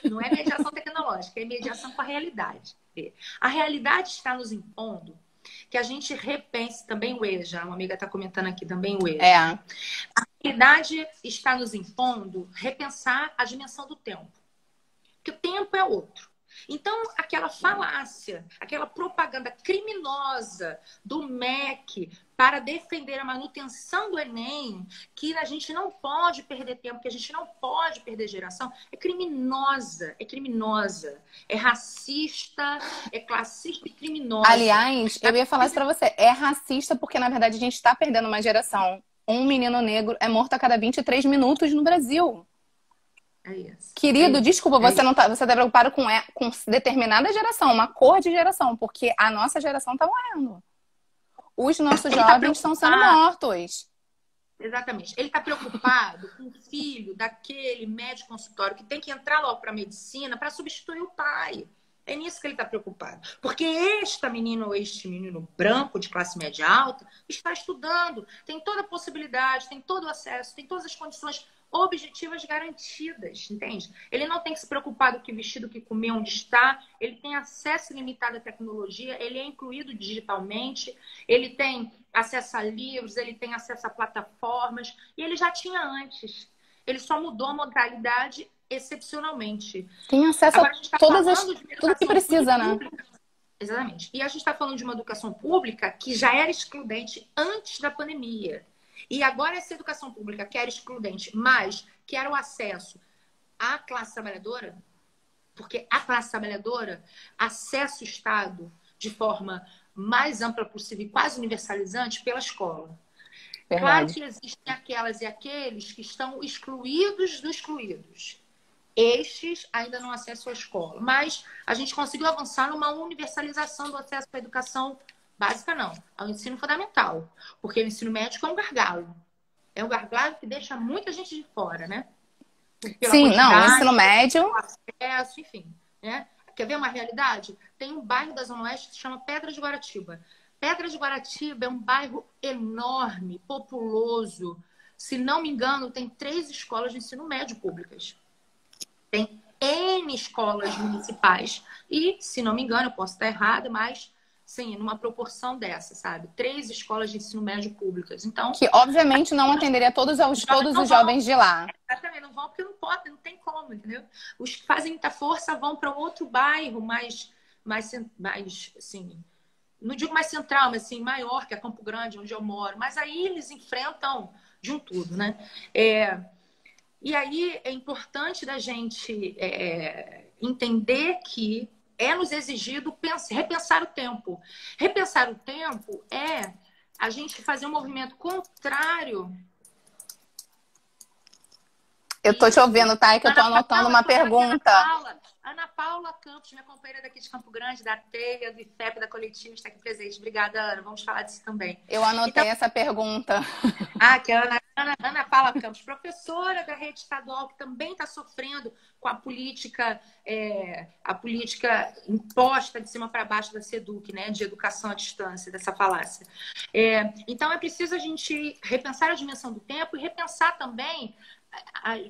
não é mediação tecnológica, é mediação com a realidade. A realidade está nos impondo que a gente repense também o EJA. Uma amiga está comentando aqui também o EJA. É. A realidade está nos impondo repensar a dimensão do tempo. Porque o tempo é outro. Então, aquela falácia, aquela propaganda criminosa do MEC para defender a manutenção do Enem, que a gente não pode perder tempo, que a gente não pode perder geração, é criminosa, é racista, é classista e criminosa. Aliás, eu ia falar isso pra você. É racista porque, na verdade, a gente tá perdendo uma geração. Um menino negro é morto a cada 23 minutos no Brasil. É isso. Querido, É isso. desculpa, É você não tá, você tá preocupado com determinada geração, uma cor de geração, porque a nossa geração tá morrendo. Os nossos Ele tá jovens estão sendo preocupado. mortos. Exatamente. Ele está preocupado com o filho daquele médico consultório que tem que entrar logo para a medicina para substituir o pai. É nisso que ele está preocupado. Porque este menino branco de classe média alta está estudando, tem toda a possibilidade, tem todo o acesso, tem todas as condições objetivas garantidas, entende? Ele não tem que se preocupar do que vestir, do que comer, onde está. Ele tem acesso ilimitado à tecnologia, ele é incluído digitalmente, ele tem acesso a livros, ele tem acesso a plataformas, e ele já tinha antes. Ele só mudou a modalidade excepcionalmente. Tem acesso Agora, a a gente está todas falando de tudo que educação precisa, né? pública. Exatamente. E a gente está falando de uma educação pública que já era excludente antes da pandemia. E agora essa educação pública que era excludente, mas que era o acesso à classe trabalhadora, porque a classe trabalhadora acessa o Estado de forma mais ampla possível e quase universalizante pela escola. Claro Verdade. que existem aquelas e aqueles que estão excluídos dos excluídos. Estes ainda não acessam a escola. Mas a gente conseguiu avançar numa universalização do acesso à educação básica, não, ao ensino fundamental. Porque o ensino médio é um gargalo. É um gargalo que deixa muita gente de fora, né? Pela Sim, não, quantidade, ensino médio. pelo acesso, enfim. Né? Quer ver uma realidade? Tem um bairro da Zona Oeste que se chama Pedra de Guaratiba. Pedra de Guaratiba é um bairro enorme, populoso. Se não me engano, tem 3 escolas de ensino médio públicas. Tem N escolas municipais. E, se não me engano, eu posso estar errada, mas, sim, numa proporção dessa, sabe? 3 escolas de ensino médio públicas. Então, Que obviamente não atenderia todos os jovens de lá. exatamente, não vão porque não pode, não tem como, entendeu? Os que fazem muita força vão para outro bairro mais, assim, não digo mais central, mas assim, maior, que é Campo Grande, onde eu moro. Mas aí eles enfrentam de um tudo, né? E aí é importante da gente entender que é nos exigido repensar o tempo. Repensar o tempo é a gente fazer um movimento contrário. Eu tô te ouvindo, tá? É que eu tô anotando uma pergunta. Ana Paula Campos, minha companheira daqui de Campo Grande, da TEIA, do IFEP, da Coletiva, está aqui presente. Obrigada, Ana. Vamos falar disso também. Eu anotei essa pergunta. Que é a Ana Paula Campos, professora da rede estadual, que também está sofrendo com a política imposta de cima para baixo da SEDUC, né, de educação à distância, dessa falácia. Então, é preciso a gente repensar a dimensão do tempo e repensar também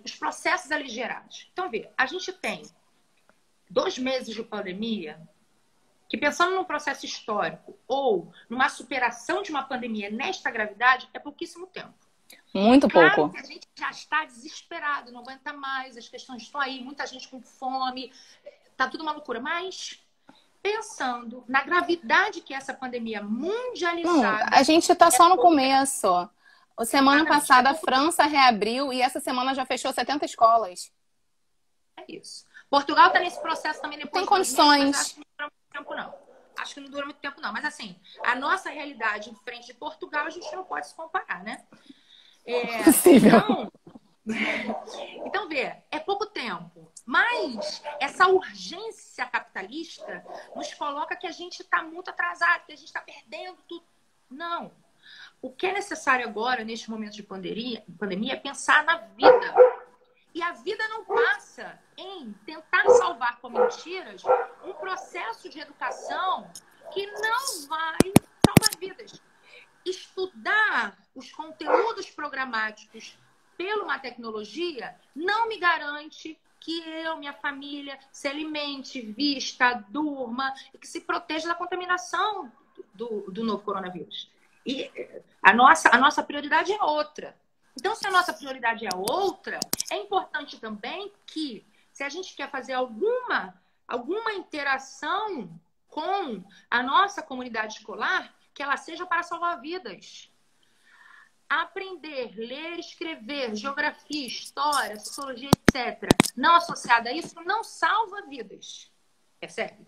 os processos aligerados. Então, a gente tem 2 meses de pandemia, que pensando num processo histórico ou numa superação de uma pandemia nesta gravidade, é pouquíssimo tempo. Muito claro pouco. Que a gente já está desesperado, não aguenta mais, as questões estão aí, muita gente com fome, tá tudo uma loucura. Mas pensando na gravidade que é essa pandemia mundializada... Não, a gente está só no começo. Semana passada a França reabriu e essa semana já fechou 70 escolas. É isso. Portugal está nesse processo também depois. Tem condições. Mas acho que não dura muito tempo, não. Acho que não dura muito tempo, não. Mas assim, a nossa realidade em frente de Portugal, a gente não pode se comparar, né? Possível. Então, Então, vê, é pouco tempo. Mas essa urgência capitalista nos coloca que a gente está muito atrasado, que a gente está perdendo tudo. Não. O que é necessário agora, neste momento de pandemia, é pensar na vida. E a vida não passa em tentar salvar com mentiras um processo de educação que não vai salvar vidas. Estudar os conteúdos programáticos pela uma tecnologia não me garante que eu, minha família, se alimente, vista, durma e que se proteja da contaminação do novo coronavírus. E a nossa prioridade é outra. Então, se a nossa prioridade é outra, é importante também que, se a gente quer fazer alguma interação com a nossa comunidade escolar, que ela seja para salvar vidas. Aprender, ler, escrever, geografia, história, sociologia, etc., não associada a isso, não salva vidas. Percebe?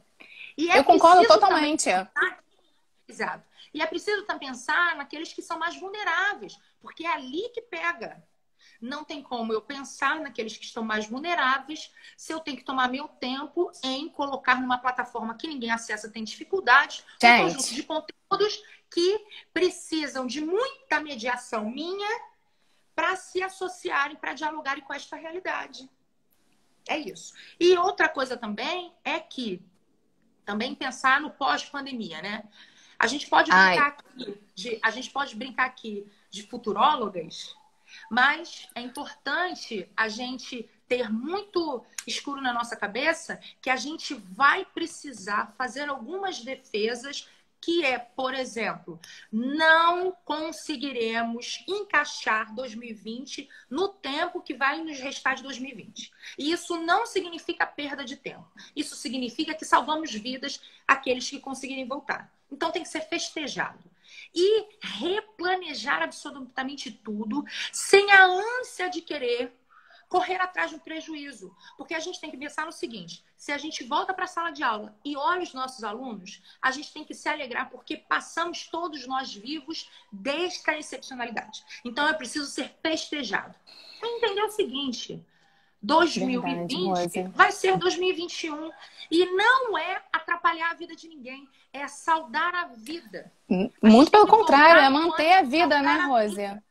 E Eu concordo totalmente. Exato. E é preciso também pensar naqueles que são mais vulneráveis, porque é ali que pega. Não tem como eu pensar naqueles que estão mais vulneráveis se eu tenho que tomar meu tempo em colocar numa plataforma que ninguém acessa, tem dificuldade, um conjunto de conteúdos que precisam de muita mediação minha para se associarem, para dialogarem com esta realidade. É isso. E outra coisa também é que também pensar no pós-pandemia, né? A gente pode brincar aqui de futurólogas, mas é importante a gente ter muito escuro na nossa cabeça que a gente vai precisar fazer algumas defesas que é, por exemplo, não conseguiremos encaixar 2020 no tempo que vai nos restar de 2020. E isso não significa perda de tempo. Isso significa que salvamos vidas aqueles que conseguirem voltar. Então tem que ser festejado. E replanejar absolutamente tudo sem a ânsia de querer correr atrás de um prejuízo. Porque a gente tem que pensar no seguinte, se a gente volta para a sala de aula e olha os nossos alunos, a gente tem que se alegrar porque passamos todos nós vivos desta excepcionalidade. Então é preciso ser festejado. E entender o seguinte, 2020 vai ser 2021 e não é atrapalhar a vida de ninguém, é saudar a vida. Muito pelo contrário, é manter a vida, né, Rose?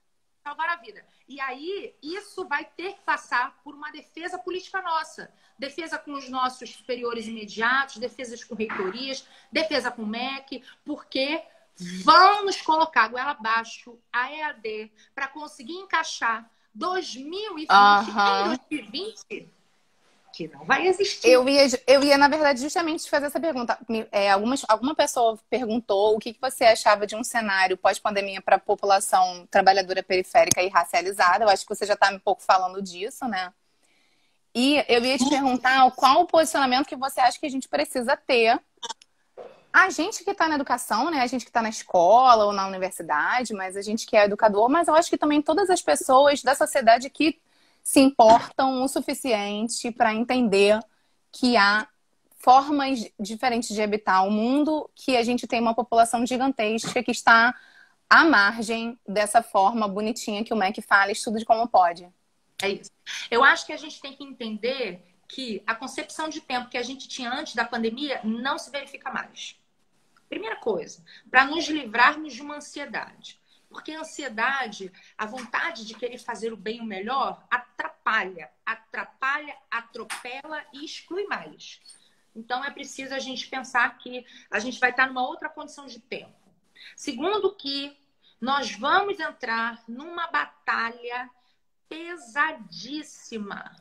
Salvar a vida. E aí, isso vai ter que passar por uma defesa política nossa. Defesa com os nossos superiores imediatos, defesas com reitorias, defesa com o MEC, porque vão nos colocar goela abaixo a EAD para conseguir encaixar 2020 em 2020, que não vai existir. Eu ia, na verdade, justamente te fazer essa pergunta. Alguma pessoa perguntou o que você achava de um cenário pós-pandemia para a população trabalhadora periférica e racializada. Eu acho que você já está um pouco falando disso, né? E eu ia te perguntar qual o posicionamento que você acha que a gente precisa ter. A gente que está na educação, né? A gente que está na escola ou na universidade, mas a gente que é educador, mas eu acho que também todas as pessoas da sociedade que se importam o suficiente para entender que há formas diferentes de habitar o mundo, que a gente tem uma população gigantesca que está à margem dessa forma bonitinha que o MEC fala, estudo de como pode. É isso. Eu acho que a gente tem que entender que a concepção de tempo que a gente tinha antes da pandemia não se verifica mais. Primeira coisa, para nos livrarmos de uma ansiedade. Porque a ansiedade, a vontade de querer fazer o bem e o melhor, atrapalha, atropela e exclui mais. Então, é preciso a gente pensar que a gente vai estar numa outra condição de tempo. Segundo, que nós vamos entrar numa batalha pesadíssima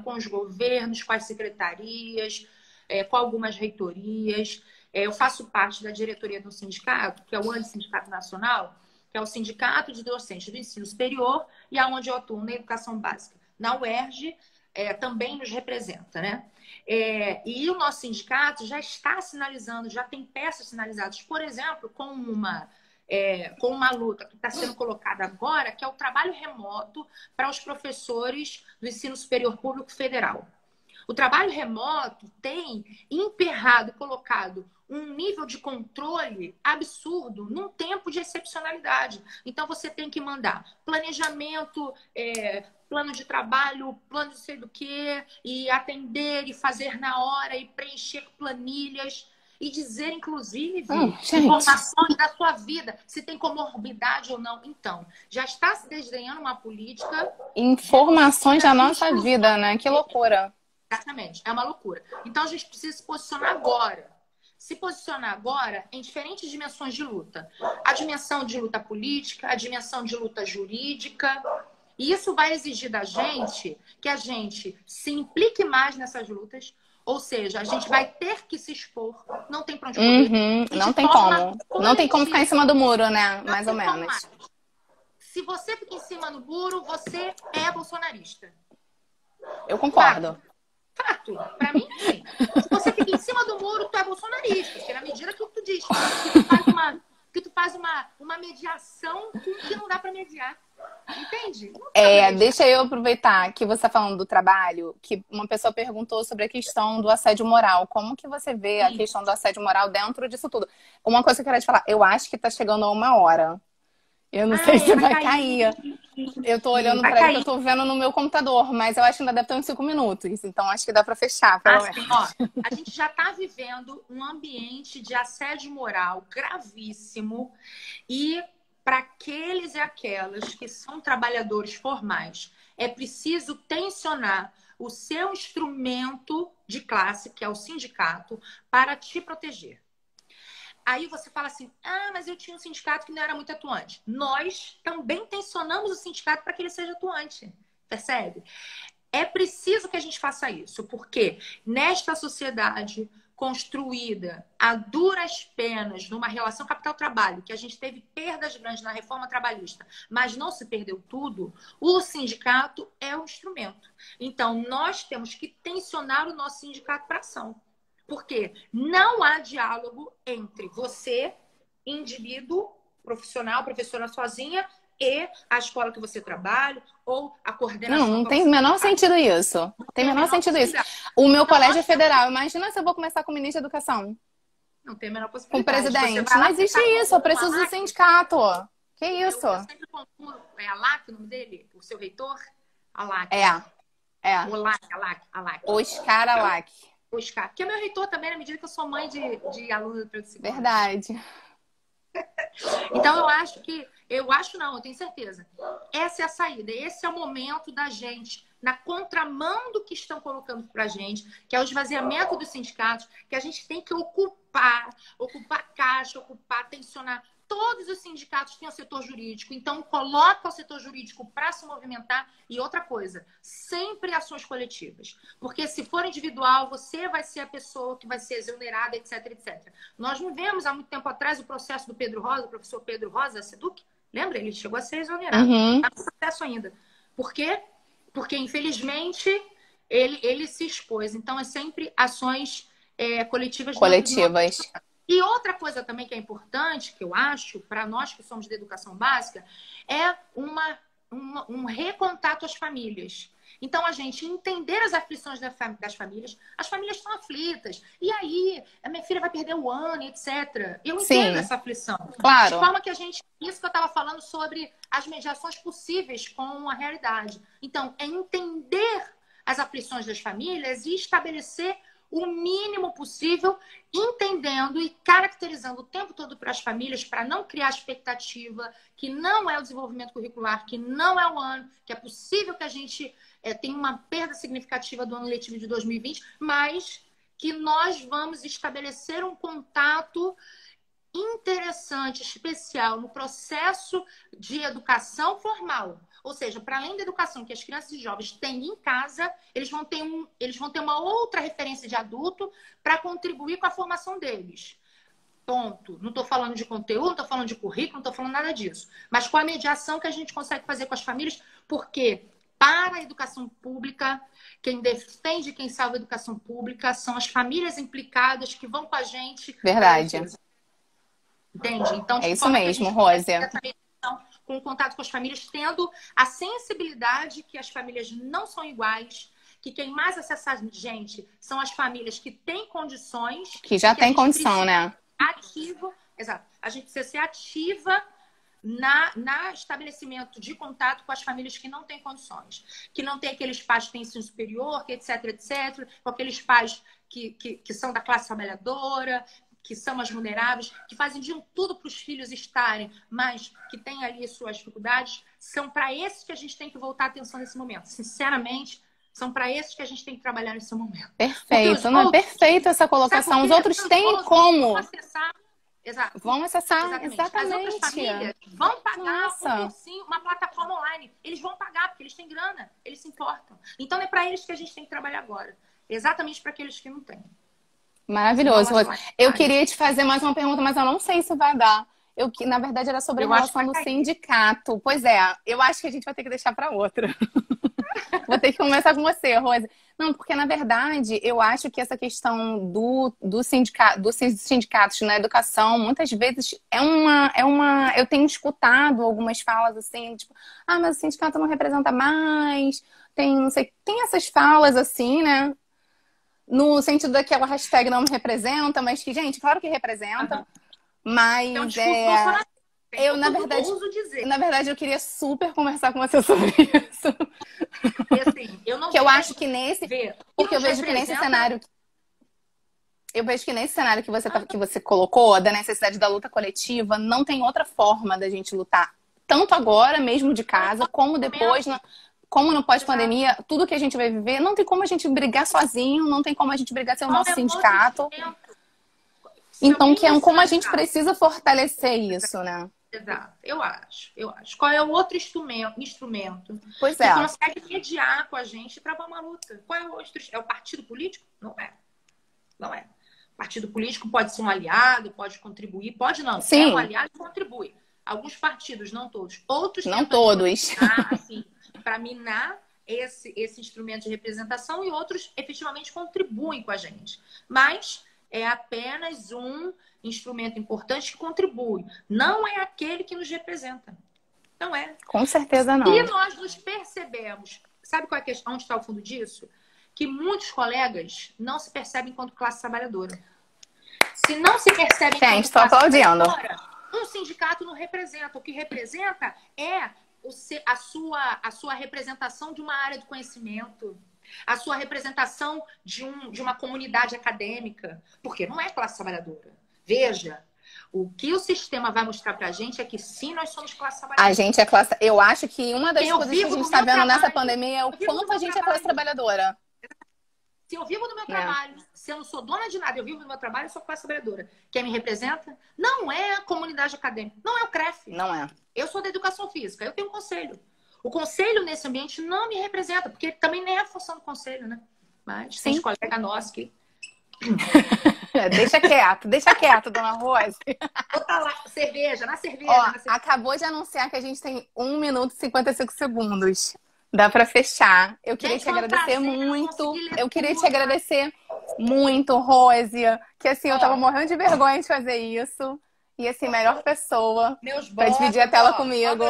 com os governos, com as secretarias, com algumas reitorias. Eu faço parte da diretoria do sindicato, que é o Sindicato Nacional, que é o Sindicato de Docentes do Ensino Superior e aonde eu atuo na educação básica. Na UERJ, também nos representa, né? E o nosso sindicato já está sinalizando, já tem peças sinalizadas, por exemplo, com uma luta que está sendo colocada agora, que é o trabalho remoto para os professores do ensino superior público federal. O trabalho remoto tem emperrado, colocado um nível de controle absurdo num tempo de excepcionalidade. Então, você tem que mandar planejamento, plano de trabalho, plano de sei do quê, e atender, e fazer na hora, e preencher planilhas, e dizer, inclusive, informações da sua vida, se tem comorbidade ou não. Então, já está se desdenhando uma política... Informações da nossa vida, né? Que loucura. Exatamente, é uma loucura. Então, a gente precisa se posicionar agora. Se posicionar agora em diferentes dimensões de luta. A dimensão de luta política, a dimensão de luta jurídica. E isso vai exigir da gente que a gente se implique mais nessas lutas. Ou seja, a gente vai ter que se expor. Não tem pra onde correr. Não tem como. Não tem como ficar em cima do muro, né? Mais ou menos. Mais. Se você fica em cima do muro, você é bolsonarista. Eu concordo. Fato. Pra mim, sim. Se você fica em cima do muro, tu é bolsonarista. Porque na medida que tu diz que tu faz uma mediação com o que não dá pra mediar. Entende? Deixa eu aproveitar que você está falando do trabalho, que uma pessoa perguntou sobre a questão do assédio moral. Como que você vê a questão do assédio moral dentro disso tudo? Uma coisa que eu quero te falar, eu acho que tá chegando a 1 hora. Eu não sei se vai cair. Eu tô olhando para ele, que eu tô vendo no meu computador, mas eu acho que ainda deve ter uns 5 minutos. Então acho que dá para fechar, pelo menos. Ó, a gente já tá vivendo um ambiente de assédio moral gravíssimo e para aqueles e aquelas que são trabalhadores formais, é preciso tensionar o seu instrumento de classe, que é o sindicato, para te proteger. Aí você fala assim, mas eu tinha um sindicato que não era muito atuante. Nós também tensionamos o sindicato para que ele seja atuante, percebe? É preciso que a gente faça isso, porque nesta sociedade construída a duras penas numa relação capital-trabalho, que a gente teve perdas grandes na reforma trabalhista, mas não se perdeu tudo, o sindicato é o instrumento. Então, nós temos que tensionar o nosso sindicato para ação. Porque não há diálogo entre você, indivíduo, profissional, professora sozinha, e a escola que você trabalha, ou a coordenação... Não tem o menor sentido isso. Tem o menor sentido isso. O meu colégio é federal. Imagina se eu vou começar com o ministro da Educação. Não tem a menor possibilidade. Com o presidente. Não existe isso. Eu preciso do sindicato. Que isso? Eu sempre confundo. É ALAC o nome dele? O seu reitor? ALAC. É. O ALAC. Oscar ALAC. Oscar. Que é meu reitor também, na medida que eu sou mãe de aluno do Pedro II. Verdade. Então, eu tenho certeza. Essa é a saída. Esse é o momento da gente, na contramão do que estão colocando pra gente, que é o esvaziamento dos sindicatos, que a gente tem que ocupar caixa, tensionar. Todos os sindicatos têm o setor jurídico, então coloca o setor jurídico para se movimentar. E outra coisa, sempre ações coletivas. Porque se for individual, você vai ser a pessoa que vai ser exonerada, etc, etc. Nós vivemos há muito tempo atrás o processo do Pedro Rosa, o professor Pedro Rosa, Seduc. Lembra? Ele chegou a ser exonerado. Está no processo ainda. Por quê? Porque, infelizmente, ele se expôs. Então, é sempre ações coletivas. E outra coisa também que é importante, que eu acho, para nós que somos de educação básica, é um recontato às famílias. Então, a gente entender as aflições das famílias. As famílias estão aflitas. E aí, a minha filha vai perder o ano, etc. Eu entendo essa aflição. Claro. De forma que isso que eu estava falando sobre as mediações possíveis com a realidade. Então, é entender as aflições das famílias e estabelecer o mínimo possível, entendendo e caracterizando o tempo todo para as famílias, para não criar expectativa, que não é o desenvolvimento curricular, que não é o ano, que é possível que a gente tenha uma perda significativa do ano letivo de 2020, mas que nós vamos estabelecer um contato interessante, especial, no processo de educação formal. Ou seja, para além da educação que as crianças e jovens têm em casa, eles vão ter uma outra referência de adulto para contribuir com a formação deles. Ponto. Não estou falando de conteúdo, não estou falando de currículo, não estou falando nada disso. Mas com a mediação que a gente consegue fazer com as famílias, porque para a educação pública, quem defende, quem salva a educação pública são as famílias implicadas que vão com a gente. Verdade. Entende? Então, é isso mesmo, Rose. Com o contato com as famílias, tendo a sensibilidade que as famílias não são iguais, que quem mais acessa a gente são as famílias que têm condições. Que já tem condição, né? Ativo, exato. A gente precisa ser ativa na estabelecimento de contato com as famílias que não têm condições, que não tem aqueles pais que têm ensino superior, que etc, etc, com aqueles pais que são da classe trabalhadora, que são mais vulneráveis, que fazem de tudo para os filhos estarem, mas que têm ali suas dificuldades. São para esses que a gente tem que voltar a atenção nesse momento. Sinceramente, são para esses que a gente tem que trabalhar nesse momento. Perfeito, não é perfeito essa colocação. Os outros têm como acessar. Exato. Vão acessar, exatamente. As outras famílias vão pagar um cursinho, uma plataforma online. Eles vão pagar, porque eles têm grana, eles se importam. Então, é para eles que a gente tem que trabalhar agora. Exatamente para aqueles que não têm. Maravilhoso, Rose. Eu queria te fazer mais uma pergunta, mas eu não sei se vai dar. Na verdade, era sobre a relação do sindicato. Pois é, eu acho que a gente vai ter que deixar para outra. Vou ter que começar com você, Rose. Não, porque na verdade eu acho que essa questão dos sindicatos na educação, muitas vezes eu tenho escutado algumas falas assim, tipo, mas o sindicato não representa mais, não sei, tem essas falas assim, né? No sentido daquela hashtag não me representa, mas que, gente, claro que representa, mas eu, na verdade, eu queria super conversar com você sobre isso. E, assim, eu acho que porque eu vejo que nesse cenário que você colocou, da necessidade da luta coletiva, não tem outra forma da gente lutar. Tanto agora, mesmo de casa, como depois, como no pós-pandemia, tudo que a gente vai viver, não tem como a gente brigar sozinho, não tem como a gente brigar sem o nosso sindicato. Então, como a gente precisa fortalecer isso, né? Exato, eu acho. Qual é o outro instrumento que consegue mediar com a gente e travar uma luta? Qual é o outro? É o partido político? Não é. Não é. O partido político pode ser um aliado, pode contribuir, pode não. Sim. É um aliado e contribui. Alguns partidos, não todos. Outros não todos. Assim, para minar esse instrumento de representação, e outros efetivamente contribuem com a gente. Mas é apenas um instrumento importante que contribui. Não é aquele que nos representa. Não é. Com certeza não. E nós nos percebemos. Sabe qual é a questão? Onde está o fundo disso? Que muitos colegas não se percebem enquanto classe trabalhadora. Se não se percebem enquanto classe trabalhadora, um sindicato não representa. O que representa é a sua representação de uma área do conhecimento, a sua representação de uma comunidade acadêmica, porque não é classe trabalhadora. Veja, o que o sistema vai mostrar pra gente é que sim, nós somos classe trabalhadora. A gente é classe... Eu acho que uma das coisas que a gente está vendo nessa pandemia é o quanto a gente é classe trabalhadora. Se eu vivo do meu trabalho, se eu não sou dona de nada, eu vivo do meu trabalho, eu sou classe trabalhadora. Quem me representa não é a comunidade acadêmica, não é o CREF. Não é. Eu sou da educação física, eu tenho um conselho. O conselho nesse ambiente não me representa, porque também nem é a função do conselho, né? Mas tem colega nosso que... Deixa quieto, dona Rose. Botar lá, cerveja. Acabou de anunciar que a gente tem 1 minuto e 55 segundos. Dá pra fechar. Eu queria te agradecer muito. Eu queria te agradecer muito, Rose. Que assim, eu tava morrendo de vergonha de fazer isso. E assim, melhor pessoa pra dividir a tela comigo.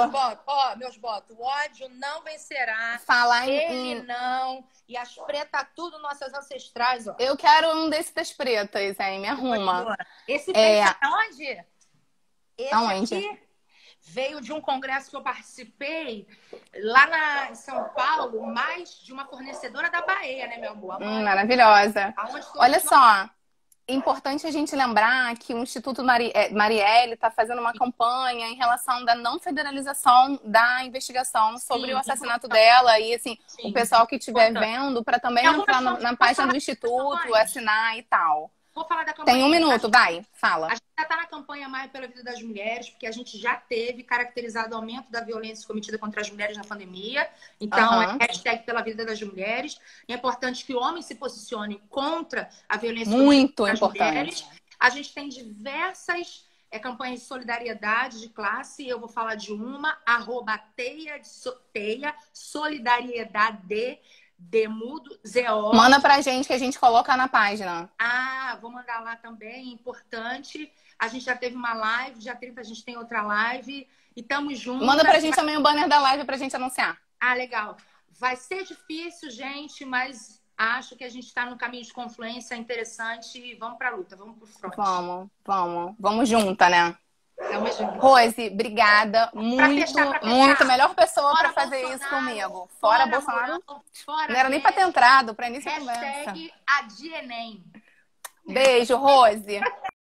Meus votos. O ódio não vencerá. Falar Ele não. E as pretas, tudo nossas ancestrais, ó. Eu quero um desses das pretas, hein? Me arruma. Esse veio aonde? Aonde? Aqui veio de um congresso que eu participei lá em São Paulo, mais de uma fornecedora da Bahia, né, meu amor? Maravilhosa. Olha só. Importante a gente lembrar que o Instituto Marielle está fazendo uma campanha em relação da não federalização da investigação sobre o assassinato dela. E, assim, o pessoal que estiver vendo, para também entrar na página do Instituto, assinar e tal. Vou falar da campanha. Tem 1 minuto, vai, fala. A gente já está na campanha Mais pela Vida das Mulheres, porque a gente já teve caracterizado o aumento da violência cometida contra as mulheres na pandemia. Então, é hashtag pela vida das mulheres. E é importante que homens se posicionem contra a violência contra as mulheres. A gente tem diversas campanhas de solidariedade de classe. Eu vou falar de uma, @teia solidariedade Demudo, ZO. Manda pra gente que a gente coloca na página. Vou mandar lá também, importante. A gente já teve uma live, dia 30 a gente tem outra live. E tamo juntos. Manda pra gente também o banner da live pra gente anunciar. Legal. Vai ser difícil, gente, mas acho que a gente está no caminho de confluência interessante. Vamos para a luta, vamos para o front. Vamos junta, né? Tamo junto. Rose, obrigada. Muito. Melhor pessoa para fazer Bolsonaro, isso comigo. Fora Bolsonaro. Fora não era nem para ter entrado, para início da conversa. conversa. #AdiEnem. Beijo, Rose.